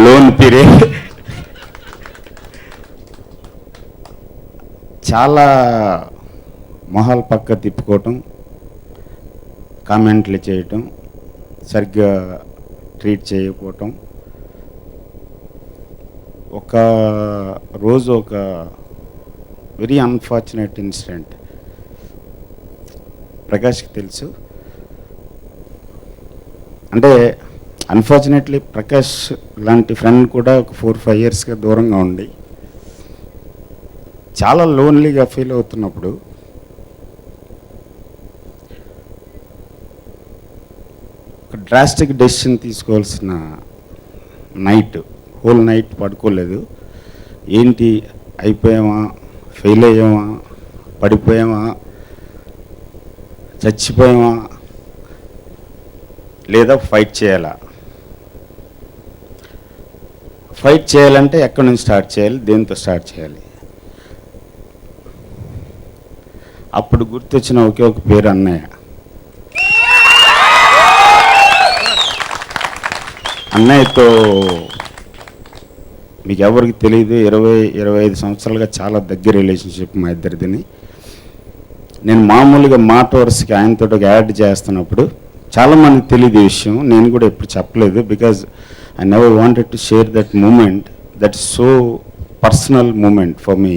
Speaker 9: loan period. చాలా మొహాలు పక్క తిప్పుకోవటం, కామెంట్లు చేయటం, సరిగ్గా ట్రీట్ చేయకపోవటం. ఒక రోజు ఒక వెరీ అన్ఫార్చునేట్ ఇన్సిడెంట్ ప్రకాష్కి తెలుసు. అంటే అన్ఫార్చునేట్లీ ప్రకాష్ లాంటి ఫ్రెండ్ కూడా ఒక 4-5 yearsగా దూరంగా ఉండి చాలా లోన్లీగా ఫీల్ అవుతున్నప్పుడు ఒక డ్రాస్టిక్ డెసిషన్ తీసుకోవాల్సిన నైట్, హోల్ నైట్ పడుకోలేదు. ఏంటి, అయిపోయామా, ఫెయిల్ అయ్యామా, పడిపోయామా, చచ్చిపోయామా, లేదా ఫైట్ చేయాలా? ఫైట్ చేయాలంటే ఎక్కడి నుంచి స్టార్ట్ చేయాలి, దేంతో స్టార్ట్ చేయాలి? అప్పుడు గుర్తొచ్చిన ఒకే ఒక పేరు అన్నయ్య. అన్నయ్యతో మీకు ఎవరికి తెలియదు, 20-25 సంవత్సరాలుగా చాలా దగ్గర రిలేషన్షిప్ మా ఇద్దరిదిని. నేను మామూలుగా మాట వరుసకి ఆయనతో ఒక యాడ్ చేస్తున్నప్పుడు చాలామందికి తెలియదు ఈ విషయం, నేను కూడా ఎప్పుడు చెప్పలేదు. Because I never wanted to share that moment, that so personal moment for me.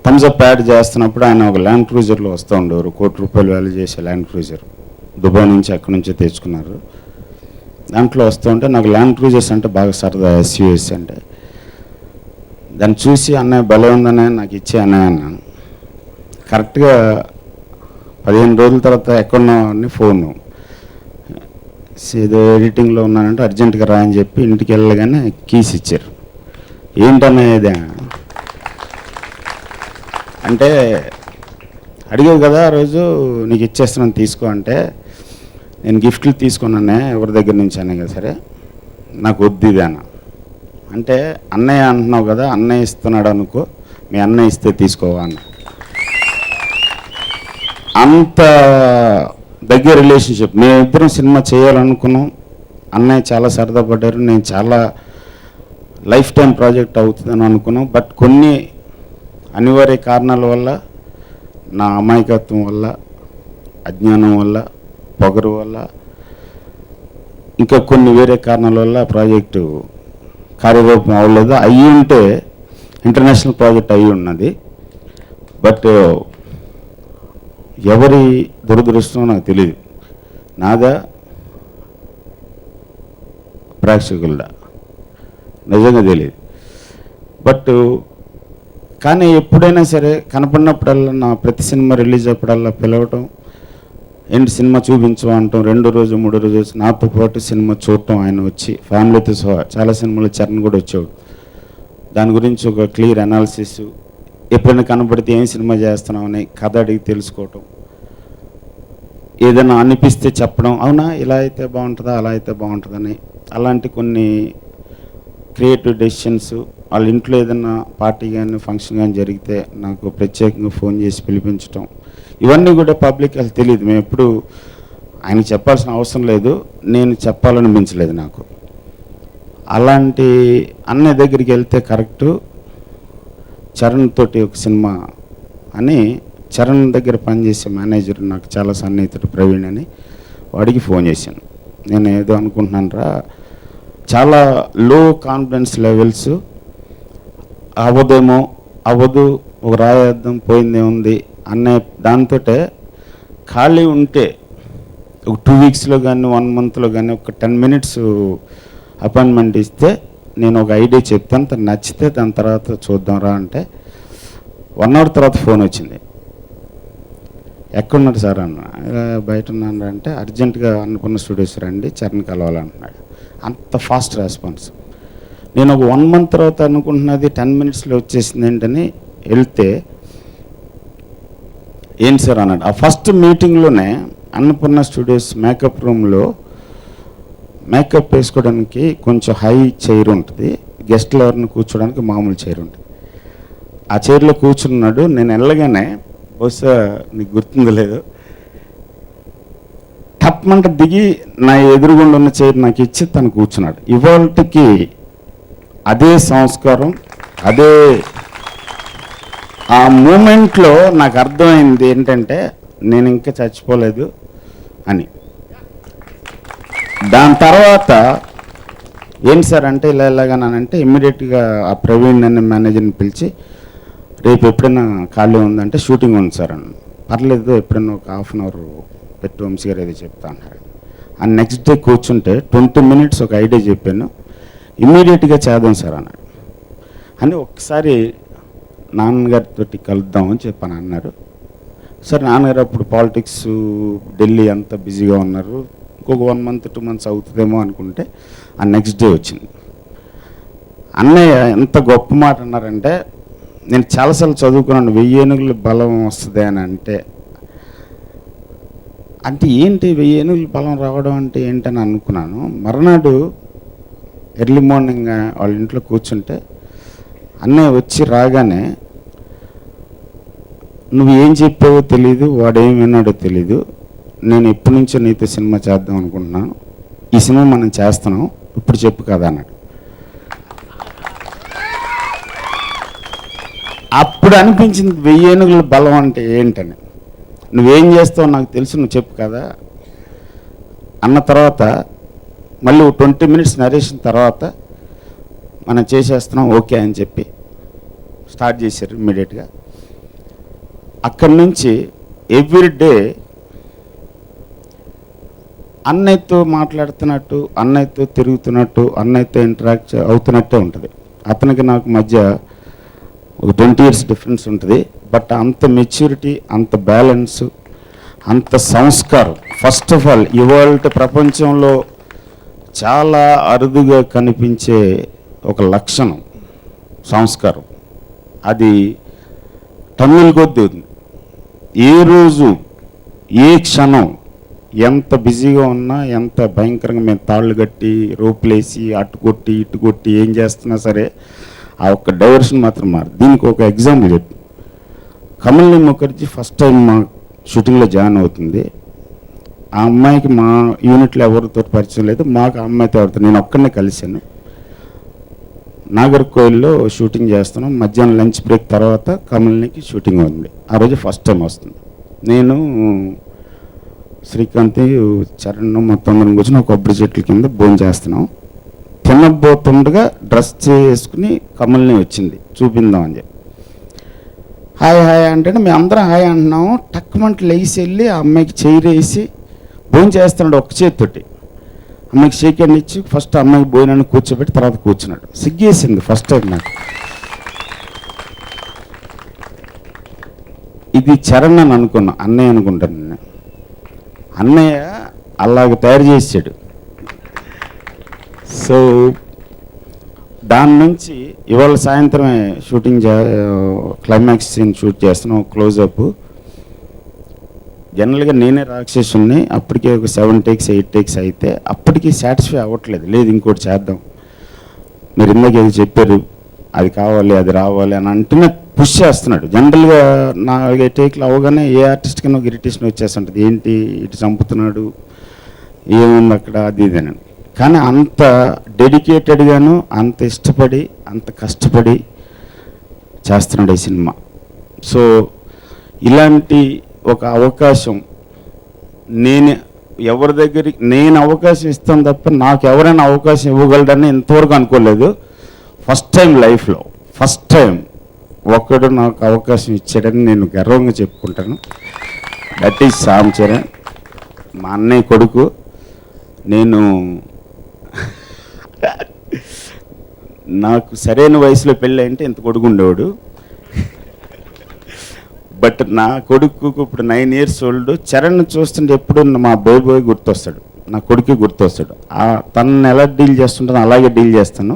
Speaker 9: Thums Up ad చేస్తున్నప్పుడు ఆయన ఒక ల్యాండ్ క్రూజర్లో వస్తూ ఉండేవారు, ₹1 కోటి వాల్యూ చేసే ల్యాండ్ క్రూజర్, దుబాయ్ నుంచి అక్కడి నుంచే తెచ్చుకున్నారు. దాంట్లో వస్తూ ఉంటే నాకు ల్యాండ్ క్రూజర్స్ అంటే బాగా సరదా, SUVs అంటే. దాన్ని చూసి అన్నయ్య భలే ఉందనే నాకు ఇచ్చే అన్నయ్య అన్నాను. కరెక్ట్గా 15 రోజుల తర్వాత ఎక్కడున్నావు అని ఫోను, ఏదో ఎడిటింగ్లో ఉన్నానంటే అర్జెంటుగా రా అని చెప్పి ఇంటికి వెళ్ళగానే కీస్ ఇచ్చారు. ఏంటన్నయ్య ఇదే అంటే, అడిగావు కదా ఆ రోజు నీకు ఇచ్చేస్తున్నాను తీసుకో అంటే, నేను గిఫ్ట్లు తీసుకున్నానే ఎవరి దగ్గర నుంచి అనే కదా. సరే నాకు వద్దు ఇది అన్న అంటే, అన్నయ్య అంటున్నావు కదా, అన్నయ్య ఇస్తున్నాడు అనుకో, మీ అన్నయ్య ఇస్తే తీసుకోవా అన్న. అంత దగ్గర రిలేషన్షిప్. మేమిద్దరం సినిమా చేయాలనుకున్నాం, అన్నయ్య చాలా సరదా పడ్డారు, నేను చాలా లైఫ్ టైం ప్రాజెక్ట్ అవుతుందని అనుకున్నాం. బట్ కొన్ని అనివార్య కారణాల వల్ల, నా అమాయకత్వం వల్ల, అజ్ఞానం వల్ల, పొగరు వల్ల, ఇంకా కొన్ని వేరే కారణాల వల్ల ప్రాజెక్టు కార్యరూపం అవ్వలేదు. అయ్యి ఉంటే ఇంటర్నేషనల్ ప్రాజెక్ట్ అయ్యి ఉన్నది. బట్ ఎవరి దురదృష్టం నాకు తెలియదు, నాదా ప్రేక్షకులదా. నిజంగా తెలియదు. బట్ కానీ ఎప్పుడైనా సరే కనపడినప్పుడల్లా నా ప్రతి సినిమా రిలీజ్ అప్పుడల్లా పిలవటం, ఏంటి సినిమా చూపించు అంటాం, 2 రోజు 3 రోజు నాతో పాటు సినిమా చూడటం, ఆయన వచ్చి ఫ్యామిలీతో సహా చాలా సినిమాలు చరణ్ కూడా వచ్చేవాడు, దాని గురించి ఒక క్లియర్ అనాలిసిస్, ఎప్పుడైనా కనపడితే ఏం సినిమా చేస్తున్నామని కథ అడిగి తెలుసుకోవటం, ఏదైనా అనిపిస్తే చెప్పడం, అవునా ఇలా అయితే బాగుంటుందా అలా అయితే బాగుంటుందని, అలాంటి కొన్ని క్రియేటివ్ డెసిషన్స్. వాళ్ళ ఇంట్లో ఏదైనా పార్టీ కానీ ఫంక్షన్ కానీ జరిగితే నాకు ప్రత్యేకంగా ఫోన్ చేసి పిలిపించడం, ఇవన్నీ కూడా పబ్లిక్ అసలు తెలియదు. మేము ఎప్పుడు ఆయన చెప్పాల్సిన అవసరం లేదు, నేను చెప్పాలనిపించలేదు నాకు. అలాంటి అన్నయ్య దగ్గరికి వెళ్తే కరెక్టు చరణ్ తోటి ఒక సినిమా అని, చరణ్ దగ్గర పనిచేసే మేనేజర్ నాకు చాలా సన్నిహితుడు ప్రవీణ్ అని, వాడికి ఫోన్ చేశాను. నేను ఏదో అనుకుంటున్నాను రా, చాలా లో కాన్ఫిడెన్స్ లెవెల్స్, అవ్వదు ఒక రాయేద్దాం పోయిందేముంది అనే దాంతో ఖాళీ ఉంటే ఒక 2 వీక్స్లో కానీ 1 మంత్లో కానీ ఒక 10 minutes అపాయింట్మెంట్ ఇస్తే నేను ఒక ఐడియా చెప్తాను, తను నచ్చితే దాని తర్వాత చూద్దాం రా అంటే 1 hour తర్వాత ఫోన్ వచ్చింది. ఎక్కడున్నాడు సార్ అన్న, బయట ఉన్నాను అంటే అర్జెంటుగా అన్నపూర్ణ స్టూడియోస్ రండి చరణ్ కలవాలంటున్నాడు. అంత ఫాస్ట్ రెస్పాన్స్. నేను ఒక 1 month తర్వాత అనుకుంటున్నది 10 minutesలో వచ్చేసింది ఏంటని వెళ్తే, ఏంటి సార్ అన్నాడు. ఆ ఫస్ట్ మీటింగ్లోనే అన్నపూర్ణ స్టూడియోస్ మేకప్ రూమ్లో మేకప్ వేసుకోవడానికి కొంచెం హై చైర్ ఉంటుంది, గెస్ట్లు ఎవరిని కూర్చోడానికి మామూలు చైర్ ఉంటుంది. ఆ చైర్లో కూర్చున్నాడు. నేను వెళ్ళగానే, బహుశా నీకు గుర్తుందో లేదు, టప్మంట దిగి నా ఎదురుగుండా ఉన్న చైర్ నాకు ఇచ్చి తను కూర్చున్నాడు. ఇవాళకి అదే సంస్కారం, అదే ఆ మూమెంట్లో నాకు అర్థమైంది ఏంటంటే నేను ఇంకా చచ్చిపోలేదు అని. దాని తర్వాత ఏంటి సార్ అంటే ఇలాగానంటే ఇమ్మీడియట్గా ఆ ప్రవీణ్ అనే మేనేజర్ని పిలిచి, రేపు ఎప్పుడైనా ఖాళీ ఉందంటే షూటింగ్ ఉంది సార్ అన్న. పర్లేదు ఎప్పుడైనా ఒక 1/2 hour పెట్టి వంశీ గారు ఏదో చెప్తా అన్నారు. అండ్ నెక్స్ట్ డే కూర్చుంటే 20 minutes ఒక ఐడియా చెప్పాను, ఇమ్మీడియట్గా చేద్దాం సార్ అన్నాడు. అని ఒకసారి నాన్నగారితో కలుద్దామని చెప్పాను అన్నారు. సార్ నాన్నగారు అప్పుడు పాలిటిక్స్ ఢిల్లీ అంతా బిజీగా ఉన్నారు, ఇంకొక 1 month 2 months అవుతుందేమో అనుకుంటే ఆ నెక్స్ట్ డే వచ్చింది. అన్నయ్య ఎంత గొప్ప మాట అన్నారంటే, నేను చాలాసార్లు చదువుకున్నాను 1000 ఏనుగుల బలం వస్తుంది అని అంటే ఏంటి 1000 ఏనుగుల బలం రావడం అంటే ఏంటని అనుకున్నాను. మర్నాడు ఎర్లీ మార్నింగ్ వాళ్ళ ఇంట్లో కూర్చుంటే అన్నయ్య వచ్చి రాగానే, నువ్వు ఏం చెప్పావో తెలీదు, వాడేం విన్నాడో తెలీదు, నేను ఎప్పటి నుంచో నీతో సినిమా చేద్దాం అనుకుంటున్నాను, ఈ సినిమా మనం చేస్తున్నాం, ఇప్పుడు చెప్పు కదా అన్నాడు. అప్పుడు అనిపించింది 1000 ఏనుగుల బలం అంటే ఏంటని. నువ్వేం చేస్తావు నాకు తెలుసు, నువ్వు చెప్పు కదా అన్న తర్వాత మళ్ళీ 20 minutes నరేషన్ తర్వాత మనం చేసేస్తున్నాం ఓకే అని చెప్పి స్టార్ట్ చేశారు ఇమ్మీడియట్గా. అక్కడి నుంచి ఎవ్రీడే అన్నయ్యతో మాట్లాడుతున్నట్టు, అన్నయ్యతో తిరుగుతున్నట్టు, అన్నయ్యతో ఇంటరాక్ట్ అవుతున్నట్టే ఉంటుంది. అతనికి నాకు మధ్య ఒక 20 years డిఫరెన్స్ ఉంటుంది. బట్ అంత మెచ్యూరిటీ, అంత బ్యాలెన్స్, అంత సంస్కారం, ఫస్ట్ ఆఫ్ ఆల్ ఇవాళ ప్రపంచంలో చాలా అరుదుగా కనిపించే ఒక లక్షణం సంస్కారం. అది టన్నుల కొద్దీ ఉంది. ఏ రోజు ఏ క్షణం ఎంత బిజీగా ఉన్నా, ఎంత భయంకరంగా మేము తాళ్ళు కట్టి రోపులేసి అటు కొట్టి ఇటు కొట్టి ఏం చేస్తున్నా సరే ఆ ఒక్క డైవర్షన్ మాత్రం మారు. దీనికి ఒక ఎగ్జాంపుల్ చెప్పు. కమలిని ముఖర్జీ ఫస్ట్ టైం మా షూటింగ్లో జాయిన్ అవుతుంది. ఆ అమ్మాయికి మా యూనిట్లో ఎవరితో పరిచయం లేదు, మాకు ఆ అమ్మాయితో ఎవరితో, నేను ఒక్కడనే కలిశాను. నాగర్కోయిల్లో షూటింగ్ చేస్తున్నాం. మధ్యాహ్నం లంచ్ బ్రేక్ తర్వాత కమలినికి షూటింగ్ ఉంది. ఆ రోజు ఫస్ట్ టైం వస్తుంది. నేను శ్రీకాంత్ చరణ్ మొత్తం అందరం కూర్చొని ఒక కొబ్బరి చెట్ల కింద భోజనం చేస్తున్నాం. తినబోతుండగా డ్రెస్ చేసుకుని కమల్ని వచ్చింది చూపిందాం అని చెప్పి. హాయ్ హాయ్ అంటే మేము అందరం హాయ్ అంటున్నాము. టక్కుమంట లేచి వెళ్ళి ఆ అమ్మాయికి చైర్ వేసి భోజనం చేస్తున్నాడు ఒక్క చేతితోటి. అమ్మాయికి షేక్ హ్యాండ్ ఇచ్చి ఫస్ట్ అమ్మాయికి భోజనాన్ని కూర్చోబెట్టి తర్వాత కూర్చున్నాడు. సిగ్గేసింది ఫస్ట్ టైం నాకు. ఇది చరణ్ అని అనుకున్నా, అన్నయ్య అనుకుంటాను నేను. అన్నయ్య అలాగ తయారు చేసాడు. సో దాని నుంచి ఇవాళ సాయంత్రమే షూటింగ్ క్లైమాక్స్ సీన్ షూట్ చేస్తున్నాం, క్లోజప్. జనరల్గా నేనే రాక్షసుని, అప్పటికే ఒక 7 takes 8 takes అయితే అప్పటికి సాటిస్ఫై అవ్వట్లేదు. లేదు ఇంకోటి చేద్దాం, మీరు ఇందాక ఏది చెప్పారు, అది కావాలి అది రావాలి అని అంటూనే పుష్ చేస్తున్నాడు. జనరల్గా 4 టేక్లు అవగానే ఏ ఆర్టిస్ట్ కన్నా ఒక ఇరిటేషన్ వచ్చేస్తుంటుంది, ఏంటి ఇటు చంపుతున్నాడు, ఏముంది అక్కడ, అది ఇదేనండి. కానీ అంత డెడికేటెడ్గాను, అంత ఇష్టపడి, అంత కష్టపడి చేస్తున్నాడు ఈ సినిమా. సో ఇలాంటి ఒక అవకాశం ఎవరి దగ్గరికి నేను అవకాశం ఇస్తాను తప్ప నాకు ఎవరైనా అవకాశం ఇవ్వగలడని ఇంతవరకు అనుకోలేదు. ఫస్ట్ టైం లైఫ్లో ఫస్ట్ టైం ఒకడు నాకు అవకాశం ఇచ్చాడని నేను గర్వంగా చెప్పుకుంటాను. దట్ ఈజ్ రామ్ చరణ్, మా అన్నయ్య కొడుకు. నేను నాకు సరైన వయసులో పెళ్ళి అంటే ఇంత కొడుకు ఉండేవాడు. బట్ నా కొడుకు ఇప్పుడు 9 years old. చరణ్ చూస్తుంటే ఎప్పుడు మా బోయ్ గుర్తొస్తాడు, నా కొడుకు గుర్తొస్తాడు. తనని ఎలా డీల్ చేస్తుంటానో అలాగే డీల్ చేస్తాను.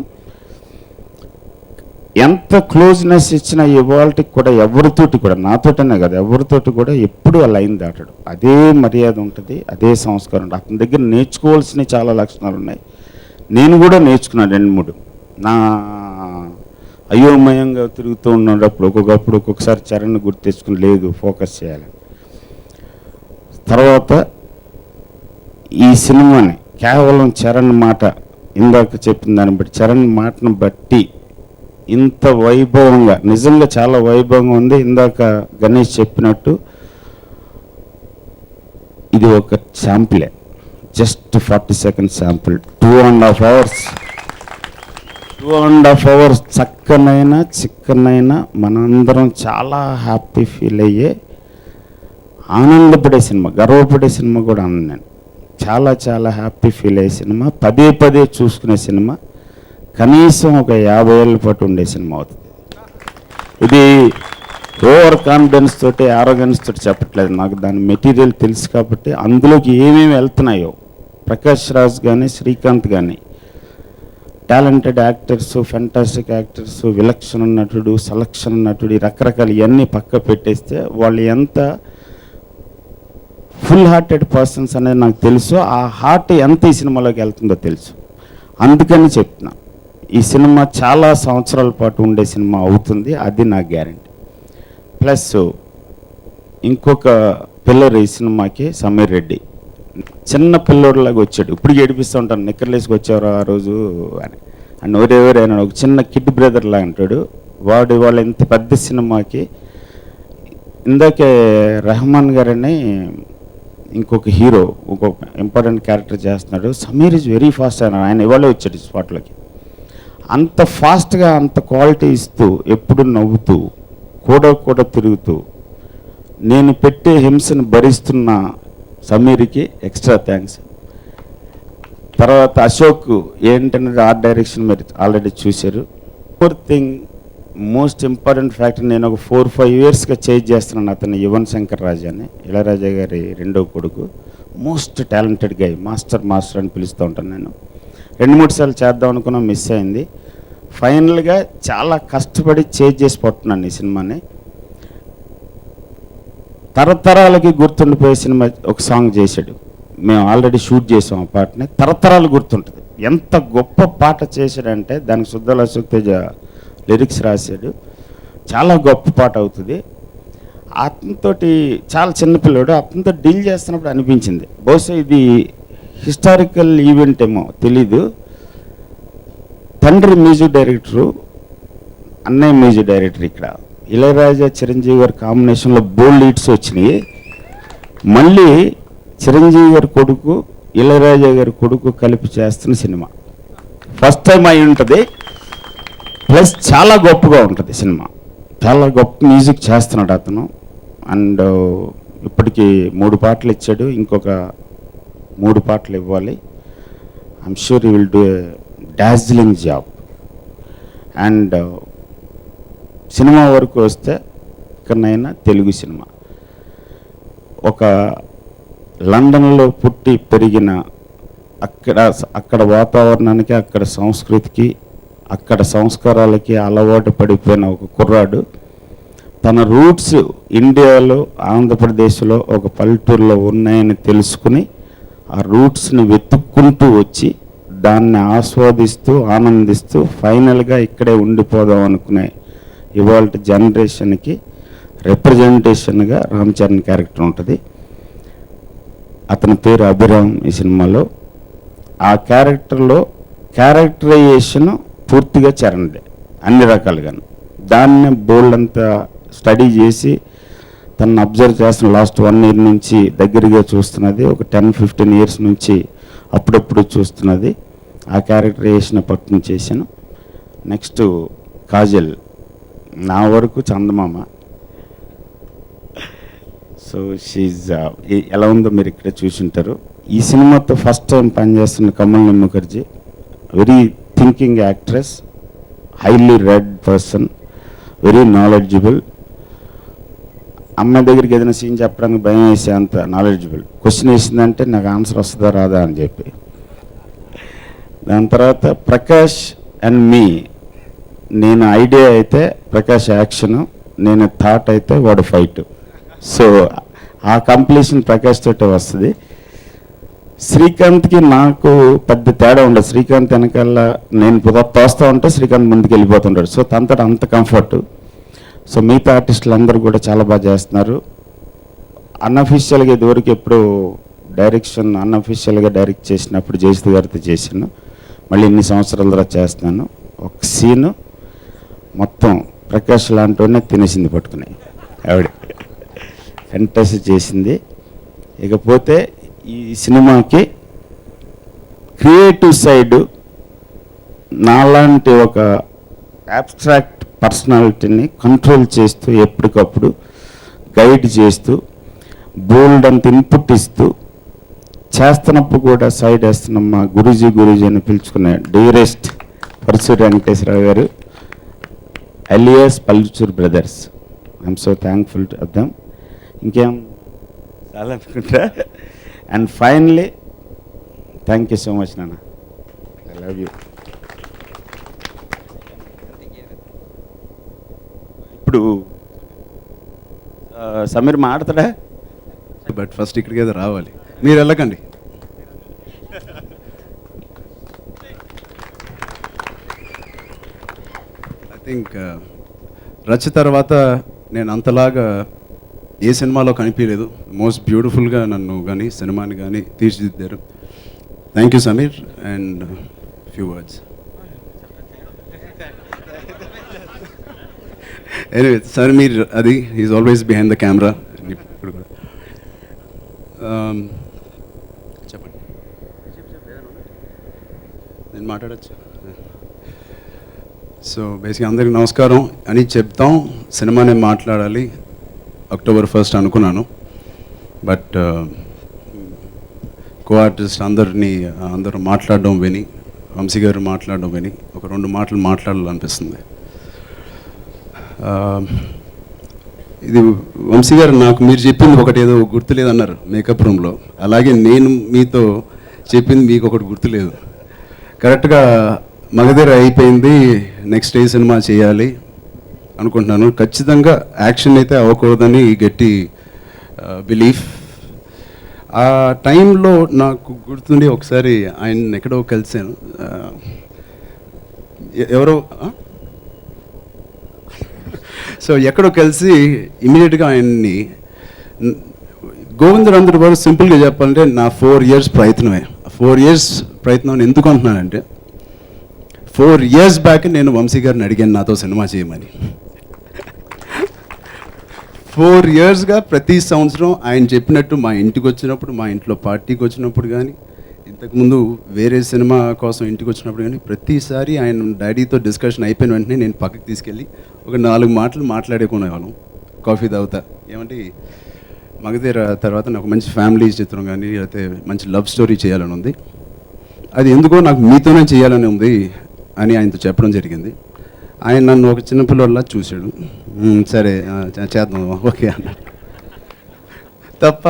Speaker 9: ఎంత క్లోజ్నెస్ ఇచ్చినా ఇవాళకి కూడా ఎవరితోటి కూడా, నాతోటనే కదా ఎవరితోటి కూడా ఎప్పుడు ఆ లైన్ దాటాడు. అదే మర్యాద ఉంటుంది, అదే సంస్కారం ఉంటుంది. అతని దగ్గర నేర్చుకోవాల్సిన చాలా లక్షణాలు ఉన్నాయి. నేను కూడా నేర్చుకున్నాను 2-3. నా అయోమయంగా తిరుగుతూ ఉన్నప్పుడు ఒక్కొక్కసారి చరణ్ గుర్తు తెచ్చుకుని లేదు ఫోకస్ చేయాలి. తర్వాత ఈ సినిమాని కేవలం చరణ్ మాట, ఇందాక చెప్పిన దాన్ని బట్టి, చరణ్ మాటను బట్టి ఇంత వైభవంగా, నిజంగా చాలా వైభవంగా ఉంది. ఇందాక గణేష్ చెప్పినట్టు ఇది ఒక శాంపులే, జస్ట్ 40 seconds శాంపుల్. 2.5 hours చక్కనైనా చిక్కనైనా మనందరం చాలా హ్యాపీ ఫీల్ అయ్యే, ఆనందపడే సినిమా, గర్వపడే సినిమా కూడా అన్నాను నేను. చాలా చాలా హ్యాపీ ఫీల్ అయ్యే సినిమా, పదే చూసుకునే సినిమా, కనీసం ఒక 50 ఏళ్ళ పాటు ఉండే సినిమా అవుతుంది. ఇది ఓవర్ కాన్ఫిడెన్స్ తోటి, ఆరోగెన్స్ తోటి చెప్పట్లేదు. నాకు దాని మెటీరియల్ తెలుసు కాబట్టి అందులోకి ఏమేమి వెళ్తున్నాయో, ప్రకాష్ రాజ్ కానీ శ్రీకాంత్ కానీ టాలెంటెడ్ యాక్టర్స్, ఫెంటాస్టిక్ యాక్టర్స్, విలక్షణ నటుడు, సలక్షణ నటుడు, రకరకాలు ఇవన్నీ పక్క పెట్టేస్తే వాళ్ళు ఎంత ఫుల్ హార్టెడ్ పర్సన్స్ అనేది నాకు తెలుసు. ఆ హార్ట్ ఎంత ఈ సినిమాలోకి వెళ్తుందో తెలుసు. అందుకని చెప్తున్నా, ఈ సినిమా చాలా సంవత్సరాల పాటు ఉండే సినిమా అవుతుంది, అది నా గ్యారంటీ. ప్లస్ ఇంకొక పిల్లర్ ఈ సినిమాకి సమీర్ రెడ్డి. చిన్న పిల్లోడిలాగా వచ్చాడు. ఇప్పుడు ఏడిపిస్తూ ఉంటాను, నిక్కర్లేసుకు వచ్చారు ఆ రోజు అని. అండ్ ఎవరెవరైనా ఒక చిన్న కిడ్ బ్రదర్ లాగా అంటాడు వాడు. వాళ్ళ ఇంత పెద్ద సినిమాకి ఇందాకే రెహమాన్ గారని ఇంకొక హీరో ఇంకొక ఇంపార్టెంట్ క్యారెక్టర్ చేస్తున్నాడు. సమీర్ ఈజ్ వెరీ ఫాస్ట్ అన్నాడు. ఆయన ఇవాళే వచ్చాడు స్పాట్లోకి. అంత ఫాస్ట్గా అంత క్వాలిటీ ఇస్తూ, ఎప్పుడు నవ్వుతూ, కూడా తిరుగుతూ, నేను పెట్టే హింసను భరిస్తున్న సమీర్కి ఎక్స్ట్రా థ్యాంక్స్. తర్వాత అశోక్ ఏంటనేది ఆర్ట్ డైరెక్షన్ మీరు ఆల్రెడీ చూశారు. మోస్ట్ ఇంపార్టెంట్ ఫ్యాక్టర్, నేను ఒక 4-5 yearsగా చేంజ్ చేస్తున్నాను అతను, యువన్ శంకర్ రాజా అని, ఇళయరాజా గారి రెండో కొడుకు. మోస్ట్ టాలెంటెడ్ గై, మాస్టర్ అని పిలుస్తూ ఉంటాను నేను. 2-3 సార్లు చేద్దాం అనుకున్నా, మిస్ అయింది. ఫైనల్గా చాలా కష్టపడి చేంజ్ చేసి పట్టున్నాను ఈ సినిమాని. తరతరాలకి గుర్తుండిపోయే సినిమా ఒక సాంగ్ చేశాడు. మేము ఆల్రెడీ షూట్ చేసాం ఆ పాటని. తరతరాలు గుర్తుంటుంది. ఎంత గొప్ప పాట చేశాడంటే దానికి సుద్దాల అశోక్ తేజ లిరిక్స్ రాశాడు. చాలా గొప్ప పాట అవుతుంది. అతనితోటి చాలా చిన్నపిల్లడు, అతనితో డీల్ చేస్తున్నప్పుడు అనిపించింది బహుశా ఇది హిస్టారికల్ ఈవెంట్ ఏమో తెలీదు. తండ్రి మ్యూజిక్ డైరెక్టరు, అన్నయ్య మ్యూజిక్ డైరెక్టర్. ఇక్కడ ఇళయరాజా చిరంజీవి గారి కాంబినేషన్లో బోల్డ్ హిట్స్ వచ్చినాయి. మళ్ళీ చిరంజీవి గారి కొడుకు, ఇళయరాజా గారి కొడుకు కలిపి చేస్తున్న సినిమా ఫస్ట్ టైం అయి ఉంటుంది. ప్లస్ చాలా గొప్పగా ఉంటుంది సినిమా. చాలా గొప్ప మ్యూజిక్ చేస్తున్నాడు అతను. అండ్ ఇప్పటికీ 3 పాటలు ఇచ్చాడు, ఇంకొక 3 పాటలు ఇవ్వాలి. I'm sure you will do a dazzling job. And cinema వరకు వస్తే ఇక్కడనైనా తెలుగు సినిమా ఒక లండన్లో పుట్టి పెరిగిన అక్కడ వాతావరణానికి, అక్కడ సంస్కృతికి, అక్కడ సంస్కారాలకి అలవాటు పడిపోయిన ఒక కుర్రాడు తన రూట్స్ ఇండియాలో, ఆంధ్రప్రదేశ్లో ఒక పల్లెటూరులో ఉన్నాయని తెలుసుకుని ఆ రూట్స్ని వెతుక్కుంటూ వచ్చి దాన్ని ఆస్వాదిస్తూ ఆనందిస్తూ ఫైనల్గా ఇక్కడే ఉండిపోదాం అనుకునే ఇవాళ జనరేషన్కి రిప్రజెంటేషన్గా రామ్ చరణ్ క్యారెక్టర్ ఉంటుంది. అతని పేరు అభిరామ్ ఈ సినిమాలో. ఆ క్యారెక్టర్లో క్యారెక్టరైజేషన్ పూర్తిగా చరణ్దే అన్ని రకాలుగాను. దాన్ని బోల్డ్ అంతా స్టడీ చేసి తను అబ్జర్వ్ చేస్తున్న లాస్ట్ 1 year నుంచి దగ్గరగా చూస్తున్నది, ఒక 10-15 years నుంచి అప్పుడప్పుడు చూస్తున్నది. ఆ క్యారెక్టరైజేషన్ పట్టును చేశాను. నెక్స్ట్ కాజల్, నా వరకు చందమామ. సో షీజ్ ఎలా ఉందో మీరు ఇక్కడే చూసుంటారు. ఈ సినిమాతో ఫస్ట్ టైం పనిచేస్తున్న Kamalini Mukherjee, very thinking actress, highly read person, very knowledgeable. అమ్మాయి దగ్గరికి ఏదైనా సీన్ చెప్పడానికి భయం వేసే అంత నాలెడ్జబుల్. క్వశ్చన్ వేసిందంటే నాకు ఆన్సర్ వస్తుందా రాదా అని చెప్పి. దాని తర్వాత ప్రకాష్ అండ్ మీ, నేను ఐడియా అయితే ప్రకాష్ యాక్షను, నేను థాట్ అయితే వాడు ఫైట్. సో ఆ కంప్లీషన్ ప్రకాష్ తోటే వస్తుంది. శ్రీకాంత్కి నాకు పెద్ద తేడా ఉండదు. శ్రీకాంత్ వెనకాల నేను తోస్తూ ఉంటే శ్రీకాంత్ ముందుకు వెళ్ళిపోతుంటాడు. సో తనతో అంత కంఫర్ట్. సో మిగతా ఆర్టిస్టులు అందరూ కూడా చాలా బాగా చేస్తున్నారు. అన్అఫీషియల్గా ఇదివరకు ఎప్పుడు డైరెక్షన్ అన్అఫీషియల్గా డైరెక్ట్ చేసినప్పుడు జయసుధ గారితో చేశాను. మళ్ళీ ఇన్ని సంవత్సరాల తర్వాత చేస్తున్నాను. ఒక సీను మొత్తం ప్రకాష్ లాంటివన్నీ తినేసింది పట్టుకుని ఆవిడ. ఫెంటసీ చేసింది. ఇకపోతే ఈ సినిమాకి క్రియేటివ్ సైడ్ నాలాంటి ఒక అబ్స్ట్రాక్ట్ పర్సనాలిటీని కంట్రోల్ చేస్తూ ఎప్పటికప్పుడు గైడ్ చేస్తూ బోల్డ్ అంత ఇన్పుట్ ఇస్తూ చేస్తున్నప్పుడు కూడా సైడ్ వేస్తున్నాం మా గురూజీ అని పిలుచుకునే డియరెస్ట్ పరశూరి వెంకటేశ్వరరావు గారు అలియాస్ పల్లెటూరు brothers. I'm so thankful to them. ఇంకేం చాలా అనుకుంటా. And finally thank you so much నాన్న, ఐ లవ్ యూ. ఇప్పుడు సమీర్ మాట్లాడతాడా?
Speaker 8: బట్ ఫస్ట్ ఇక్కడికి ఏదో రావాలి, మీరు వెళ్ళకండి. ఐ థింక్ రచ తర్వాత నేను అంతలాగా ఏ సినిమాలో కనిపించలేదు. మోస్ట్ బ్యూటిఫుల్గా నన్ను కానీ సినిమాని కానీ తీర్చిదిద్దారు. Thank you Sameer. And few words. Anyway sir, మీరు అది is always behind the camera. ఇప్పుడు కూడా చెప్పండి, నేను మాట్లాడచ్చు. సో బేసిక్గా అందరికీ నమస్కారం అని చెప్తాం. సినిమానే మాట్లాడాలి October 1st అనుకున్నాను. బట్ కో ఆర్టిస్ట్ అందరూ మాట్లాడడం విని, వంశీ గారు మాట్లాడడం విని ఒక 2 మాటలు మాట్లాడాలనిపిస్తుంది. ఇది వంశీ గారు, నాకు మీరు చెప్పింది ఒకటి ఏదో గుర్తులేదన్నారు మేకప్ రూమ్లో, అలాగే నేను మీతో చెప్పింది మీకు ఒకటి గుర్తులేదు. కరెక్ట్గా మగధీర అయిపోయింది, నెక్స్ట్ ఏ సినిమా చేయాలి అనుకుంటున్నాను. ఖచ్చితంగా యాక్షన్ అయితే అవ్వకూడదని గట్టి బిలీఫ్. ఆ టైంలో నాకు గుర్తుండి ఒకసారి ఆయన ఎక్కడో కలిసాను. ఎవరో సో ఎక్కడో కలిసి ఇమీడియట్గా ఆయన్ని, గోవిందుడు అందరి వారు సింపుల్గా చెప్పాలంటే నా 4 years ప్రయత్నమే. 4 years ప్రయత్నం ఎందుకు అంటున్నానంటే, 4 years బ్యాక్ నేను వంశీ గారిని అడిగాను నాతో సినిమా చేయమని. 4 yearsగా ప్రతి సంవత్సరం ఆయన చెప్పినట్టు మా ఇంటికి వచ్చినప్పుడు, మా ఇంట్లో పార్టీకి వచ్చినప్పుడు కానీ, ఇంతకుముందు వేరే సినిమా కోసం ఇంటికి వచ్చినప్పుడు కానీ, ప్రతిసారి ఆయన డాడీతో డిస్కషన్ అయిపోయిన వెంటనే నేను పక్కకి తీసుకెళ్ళి ఒక 4 మాటలు మాట్లాడుకునేవాళ్ళం కాఫీ తాగుతా. ఏమంటే మగధీర తర్వాత నాకు మంచి ఫ్యామిలీ చిత్రం కానీ లేకపోతే మంచి లవ్ స్టోరీ చేయాలని ఉంది. అది ఎందుకో నాకు మీతోనే చేయాలని ఉంది అని ఆయనతో చెప్పడం జరిగింది. ఆయన నన్ను ఒక చిన్నపిల్లలా చూశాడు. సరే చేద్దాం ఓకే అన్నాడు తప్ప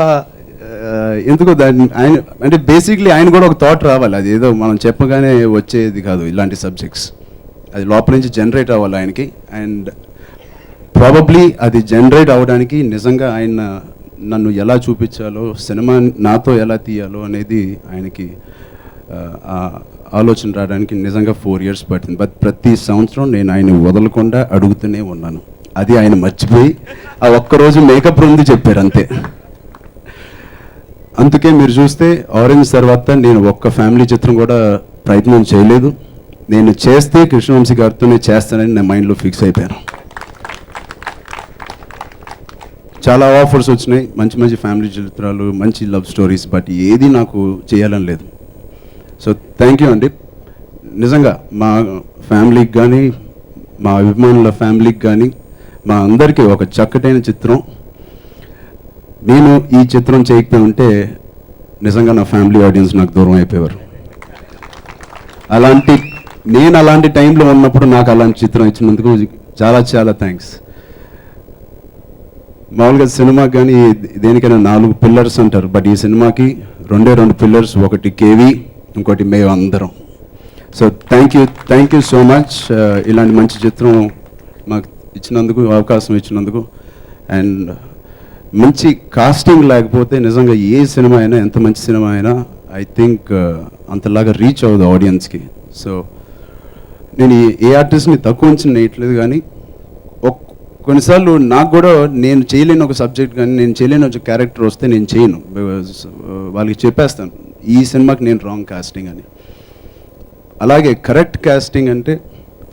Speaker 8: ఎందుకో దాన్ని ఆయన అంటే బేసిక్లీ ఆయన కూడా ఒక థాట్ రావాలి. అది ఏదో మనం చెప్పగానే వచ్చేది కాదు ఇలాంటి సబ్జెక్ట్స్. అది లోపల నుంచి జనరేట్ అవ్వాలి ఆయనకి. అండ్ ప్రాబబ్లీ అది జనరేట్ అవ్వడానికి నిజంగా ఆయన నన్ను ఎలా చూపించాలో, సినిమా నాతో ఎలా తీయాలో అనేది ఆయనకి ఆలోచన రావడానికి నిజంగా 4 years పట్టింది. బట్ ప్రతి సంవత్సరం నేను ఆయన వదలకుండా అడుగుతూనే ఉన్నాను. అది ఆయన మర్చిపోయి ఆ ఒక్కరోజు మేకప్ రూమ్ది చెప్పారు అంతే. అందుకే మీరు చూస్తే ఆరెంజ్ తర్వాత నేను ఒక్క ఫ్యామిలీ చిత్రం కూడా ప్రయత్నం చేయలేదు. నేను చేస్తే కృష్ణవంశీ గారితోనే చేస్తానని నా మైండ్లో ఫిక్స్ అయిపోయాను. చాలా ఆఫర్స్ వచ్చినాయి, మంచి మంచి ఫ్యామిలీ చిత్రాలు, మంచి లవ్ స్టోరీస్, బట్ ఏది నాకు చేయాలని లేదు. సో థ్యాంక్ యూ అండి. నిజంగా మా ఫ్యామిలీకి కానీ, మా అభిమానుల ఫ్యామిలీకి కానీ, మా అందరికీ ఒక చక్కటైన చిత్రం. నేను ఈ చిత్రం చేయకపోయి ఉంటే నిజంగా నా ఫ్యామిలీ ఆడియన్స్ నాకు దూరం అయిపోయేవారు. నేను అలాంటి టైంలో ఉన్నప్పుడు నాకు అలాంటి చిత్రం ఇచ్చినందుకు చాలా చాలా థ్యాంక్స్. మామూలుగా సినిమాకి కానీ దేనికైనా 4 పిల్లర్స్ అంటారు, బట్ ఈ సినిమాకి 2 పిల్లర్స్. ఒకటి కేవీ, ఇంకోటి మేము అందరం. So thank you so much ఇలాంటి మంచి చిత్రం మాకు ఇచ్చినందుకు, అవకాశం ఇచ్చినందుకు. అండ్ మంచి కాస్టింగ్ లేకపోతే నిజంగా ఏ సినిమా అయినా, ఎంత మంచి సినిమా అయినా ఐ థింక్ అంతలాగా రీచ్ అవ్వదు ఆడియన్స్కి. సో నేను ఏ ఆర్టిస్ట్ని తక్కువ అంచనా వేయట్లేదు, కానీ కొన్నిసార్లు నాకు కూడా నేను చేయలేని ఒక సబ్జెక్ట్ కానీ, నేను చేయలేని ఒక క్యారెక్టర్ వస్తే నేను చేయను. వాళ్ళకి చెప్పేస్తాను ఈ సినిమాకి నేను రాంగ్ కాస్టింగ్ అని. అలాగే కరెక్ట్ కాస్టింగ్ అంటే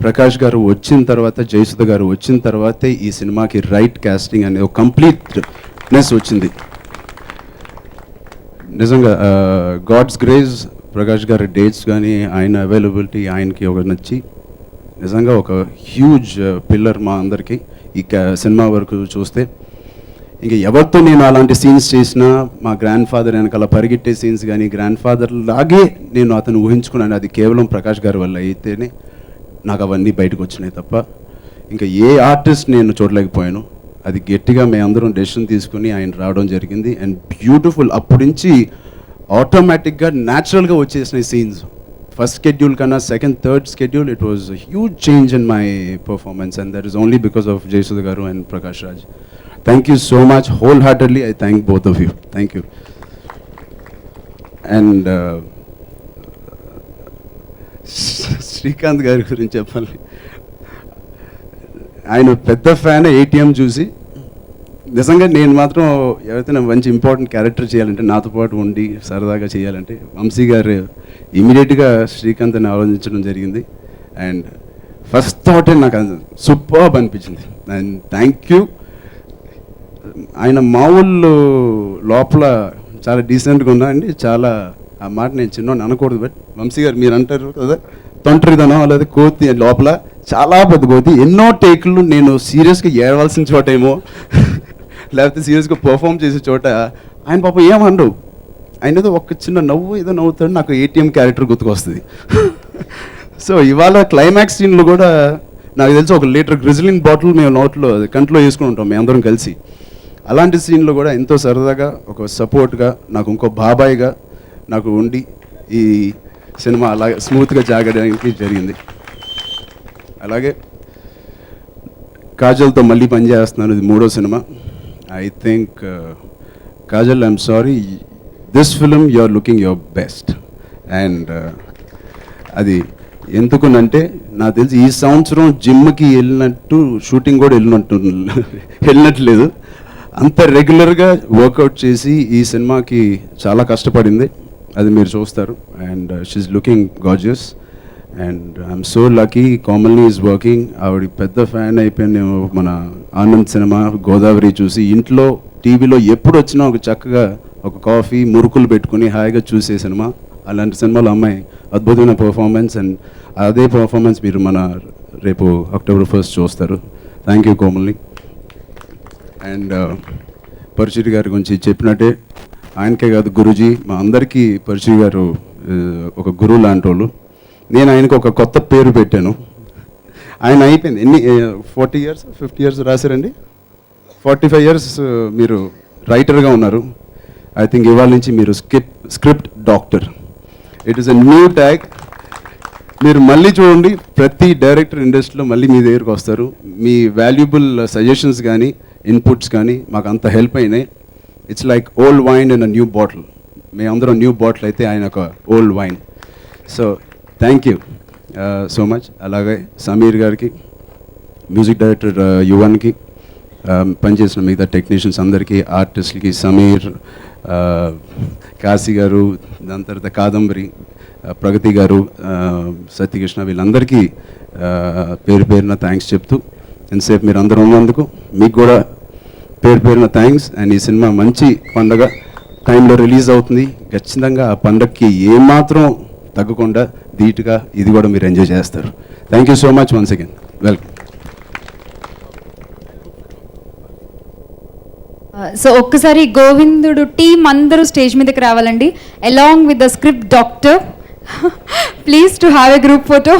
Speaker 8: ప్రకాష్ గారు వచ్చిన తర్వాత, జయసుధ గారు వచ్చిన తర్వాతే ఈ సినిమాకి రైట్ కాస్టింగ్ అనేది ఒక కంప్లీట్నెస్ వచ్చింది. నిజంగా గాడ్స్ గ్రేస్, ప్రకాష్ గారి డేట్స్ కానీ, ఆయన అవైలబిలిటీ ఆయనకి ఒక నచ్చి నిజంగా ఒక హ్యూజ్ పిల్లర్ మా అందరికీ. ఈ సినిమా వరకు చూస్తే ఇంక ఎవరితో నేను అలాంటి సీన్స్ చేసినా, మా గ్రాండ్ ఫాదర్ వెనకాల పరిగెట్టే సీన్స్ కానీ, గ్రాండ్ ఫాదర్ లాగే నేను అతను ఊహించుకున్నాను. అది కేవలం ప్రకాష్ గారి వల్ల అయితేనే నాకు అవన్నీ బయటకు వచ్చినాయి తప్ప ఇంకా ఏ ఆర్టిస్ట్ నేను చూడలేకపోయాను. అది గట్టిగా మేమందరం డెసిషన్ తీసుకుని ఆయన రావడం జరిగింది. అండ్ బ్యూటిఫుల్, అప్పటి నుంచి ఆటోమేటిక్గా న్యాచురల్గా వచ్చేసినాయి సీన్స్. ఫస్ట్ స్కెడ్యూల్ కన్నా second, third schedule it was huge change in my performance. And that is only because of Jayasudha garu and Prakash Raj. Thank you so much, whole heartedly I thank both of you. Thank you. And Srikanth garu గురించి చెప్పాలి. ఆయన పెద్ద ఫ్యాన్ ATM చూసి. నిజంగా నేను మాత్రం ఎవరైతే మంచి ఇంపార్టెంట్ క్యారెక్టర్ చేయాలంటే, నాతో పాటు ఉండి సరదాగా చేయాలంటే వంశీ గారు ఇమీడియట్గా శ్రీకాంత్ని ఆలోచించడం జరిగింది. అండ్ ఫస్ట్ థాటే నాకు సూపర్బ్ అనిపించింది. And thank you. ఆయన మామూలు లోపల చాలా డీసెంట్గా ఉన్నా అండి. చాలా ఆ మాట నేను చిన్నోడిని అనకూడదు, బట్ వంశీ గారు మీరు అంటారు కదా తొంటరిదనం, లేదా కోతి లోపల చాలా పెద్ద కోతి. ఎన్నో టేకులు నేను సీరియస్గా ఏడవలసిన చోట ఏమో, లేకపోతే సీరియస్గా పర్ఫామ్ చేసే చోట ఆయన పాప ఏమనరు. ఆయన ఏదో ఒక చిన్న నవ్వు ఏదో నవ్వుతాడు, నాకు ATM క్యారెక్టర్ గుర్తుకొస్తుంది. సో ఇవాళ క్లైమాక్స్ సీన్లో కూడా నాకు తెలిసి 1 లీటర్ గ్రిజిలింగ్ బాటిల్ మేము నోట్లో కంట్లో వేసుకుని ఉంటాం మేము అందరం కలిసి. అలాంటి సీన్లో కూడా ఎంతో సరదాగా ఒక సపోర్ట్గా నాకు ఇంకో బాబాయ్గా నాకు ఉండి ఈ సినిమా అలాగే స్మూత్గా జాగడానికి జరిగింది. అలాగే కాజల్తో మళ్ళీ పనిచేస్తున్నాను, ఇది 3వ సినిమా. I think Kajal, I'm sorry, this film you are looking your best. And అది ఎందుకునంటే నాకు తెలిసి ఈ సంవత్సరం జిమ్కి వెళ్ళినట్టు షూటింగ్ కూడా వెళ్ళినట్లేదు. అంత రెగ్యులర్గా వర్కౌట్ చేసి ఈ సినిమాకి చాలా కష్టపడింది, అది మీరు చూస్తారు. And she's looking gorgeous. And I'm so lucky Komalee is working. ఆవిడ పెద్ద ఫ్యాన్ అయిపోయింది మన ఆనంద్ సినిమా, గోదావరి చూసి. ఇంట్లో టీవీలో ఎప్పుడు వచ్చినా ఒక చక్కగా ఒక కాఫీ, మురుకులు పెట్టుకుని హాయిగా చూసే సినిమా. అలాంటి సినిమాలో అమ్మాయి అద్భుతమైన పర్ఫార్మెన్స్. అండ్ అదే పర్ఫార్మెన్స్ మీరు మన రేపు October 1st చూస్తారు. Thank you Komalee. And Paruchuri గారి గురించి చెప్పినట్టే, ఆయనకే కాదు గురూజీ మా అందరికీ పరుచూరి గారు ఒక గురువు లాంటి వాళ్ళు. నేను ఆయనకు ఒక కొత్త పేరు పెట్టాను. ఆయన అయిపోయింది ఎన్ని 40 ఇయర్స్ 50 ఇయర్స్ రాశారండి, 45 ఇయర్స్ మీరు రైటర్గా ఉన్నారు. ఐ థింక్ ఇవాళ నుంచి మీరు script doctor. It is a new tag. మీరు మళ్ళీ చూడండి, ప్రతి డైరెక్టర్ ఇండస్ట్రీలో మళ్ళీ మీ దగ్గరికి వస్తారు. మీ వాల్యుబుల్ సజెషన్స్ కానీ ఇన్పుట్స్ కానీ మాకు అంత హెల్ప్ అయినాయి. It's like old wine in a new bottle. మేమందరం న్యూ బాటిల్ అయితే ఆయన ఒక old wine. So thank you so much. అలాగే సమీర్ గారికి, మ్యూజిక్ డైరెక్టర్ యువన్కి, పనిచేసిన మిగతా టెక్నీషియన్స్ అందరికీ, ఆర్టిస్టులకి, సమీర్, కాశీ గారు, దాని తర్వాత కాదంబరి, ప్రగతి గారు, సత్యకృష్ణ, వీళ్ళందరికీ పేరు పేరున థ్యాంక్స్ చెప్తూ, ఎంతసేపు మీరు అందరూ ఉన్నందుకు మీకు కూడా పేరు పేరున థ్యాంక్స్. అండ్ ఈ సినిమా మంచి పండగ టైంలో రిలీజ్ అవుతుంది. ఖచ్చితంగా ఆ పండగకి ఏమాత్రం తగ్గకుండా ధీటుగా ఇది కూడా మీరు ఎంజాయ్ చేస్తారు. Thank you so much once again. Welcome.
Speaker 1: So ఒక్కసారి గోవిందుడు టీం అందరూ స్టేజ్ మీదకి రావాలండి, along with the script doctor. Please to have a group photo.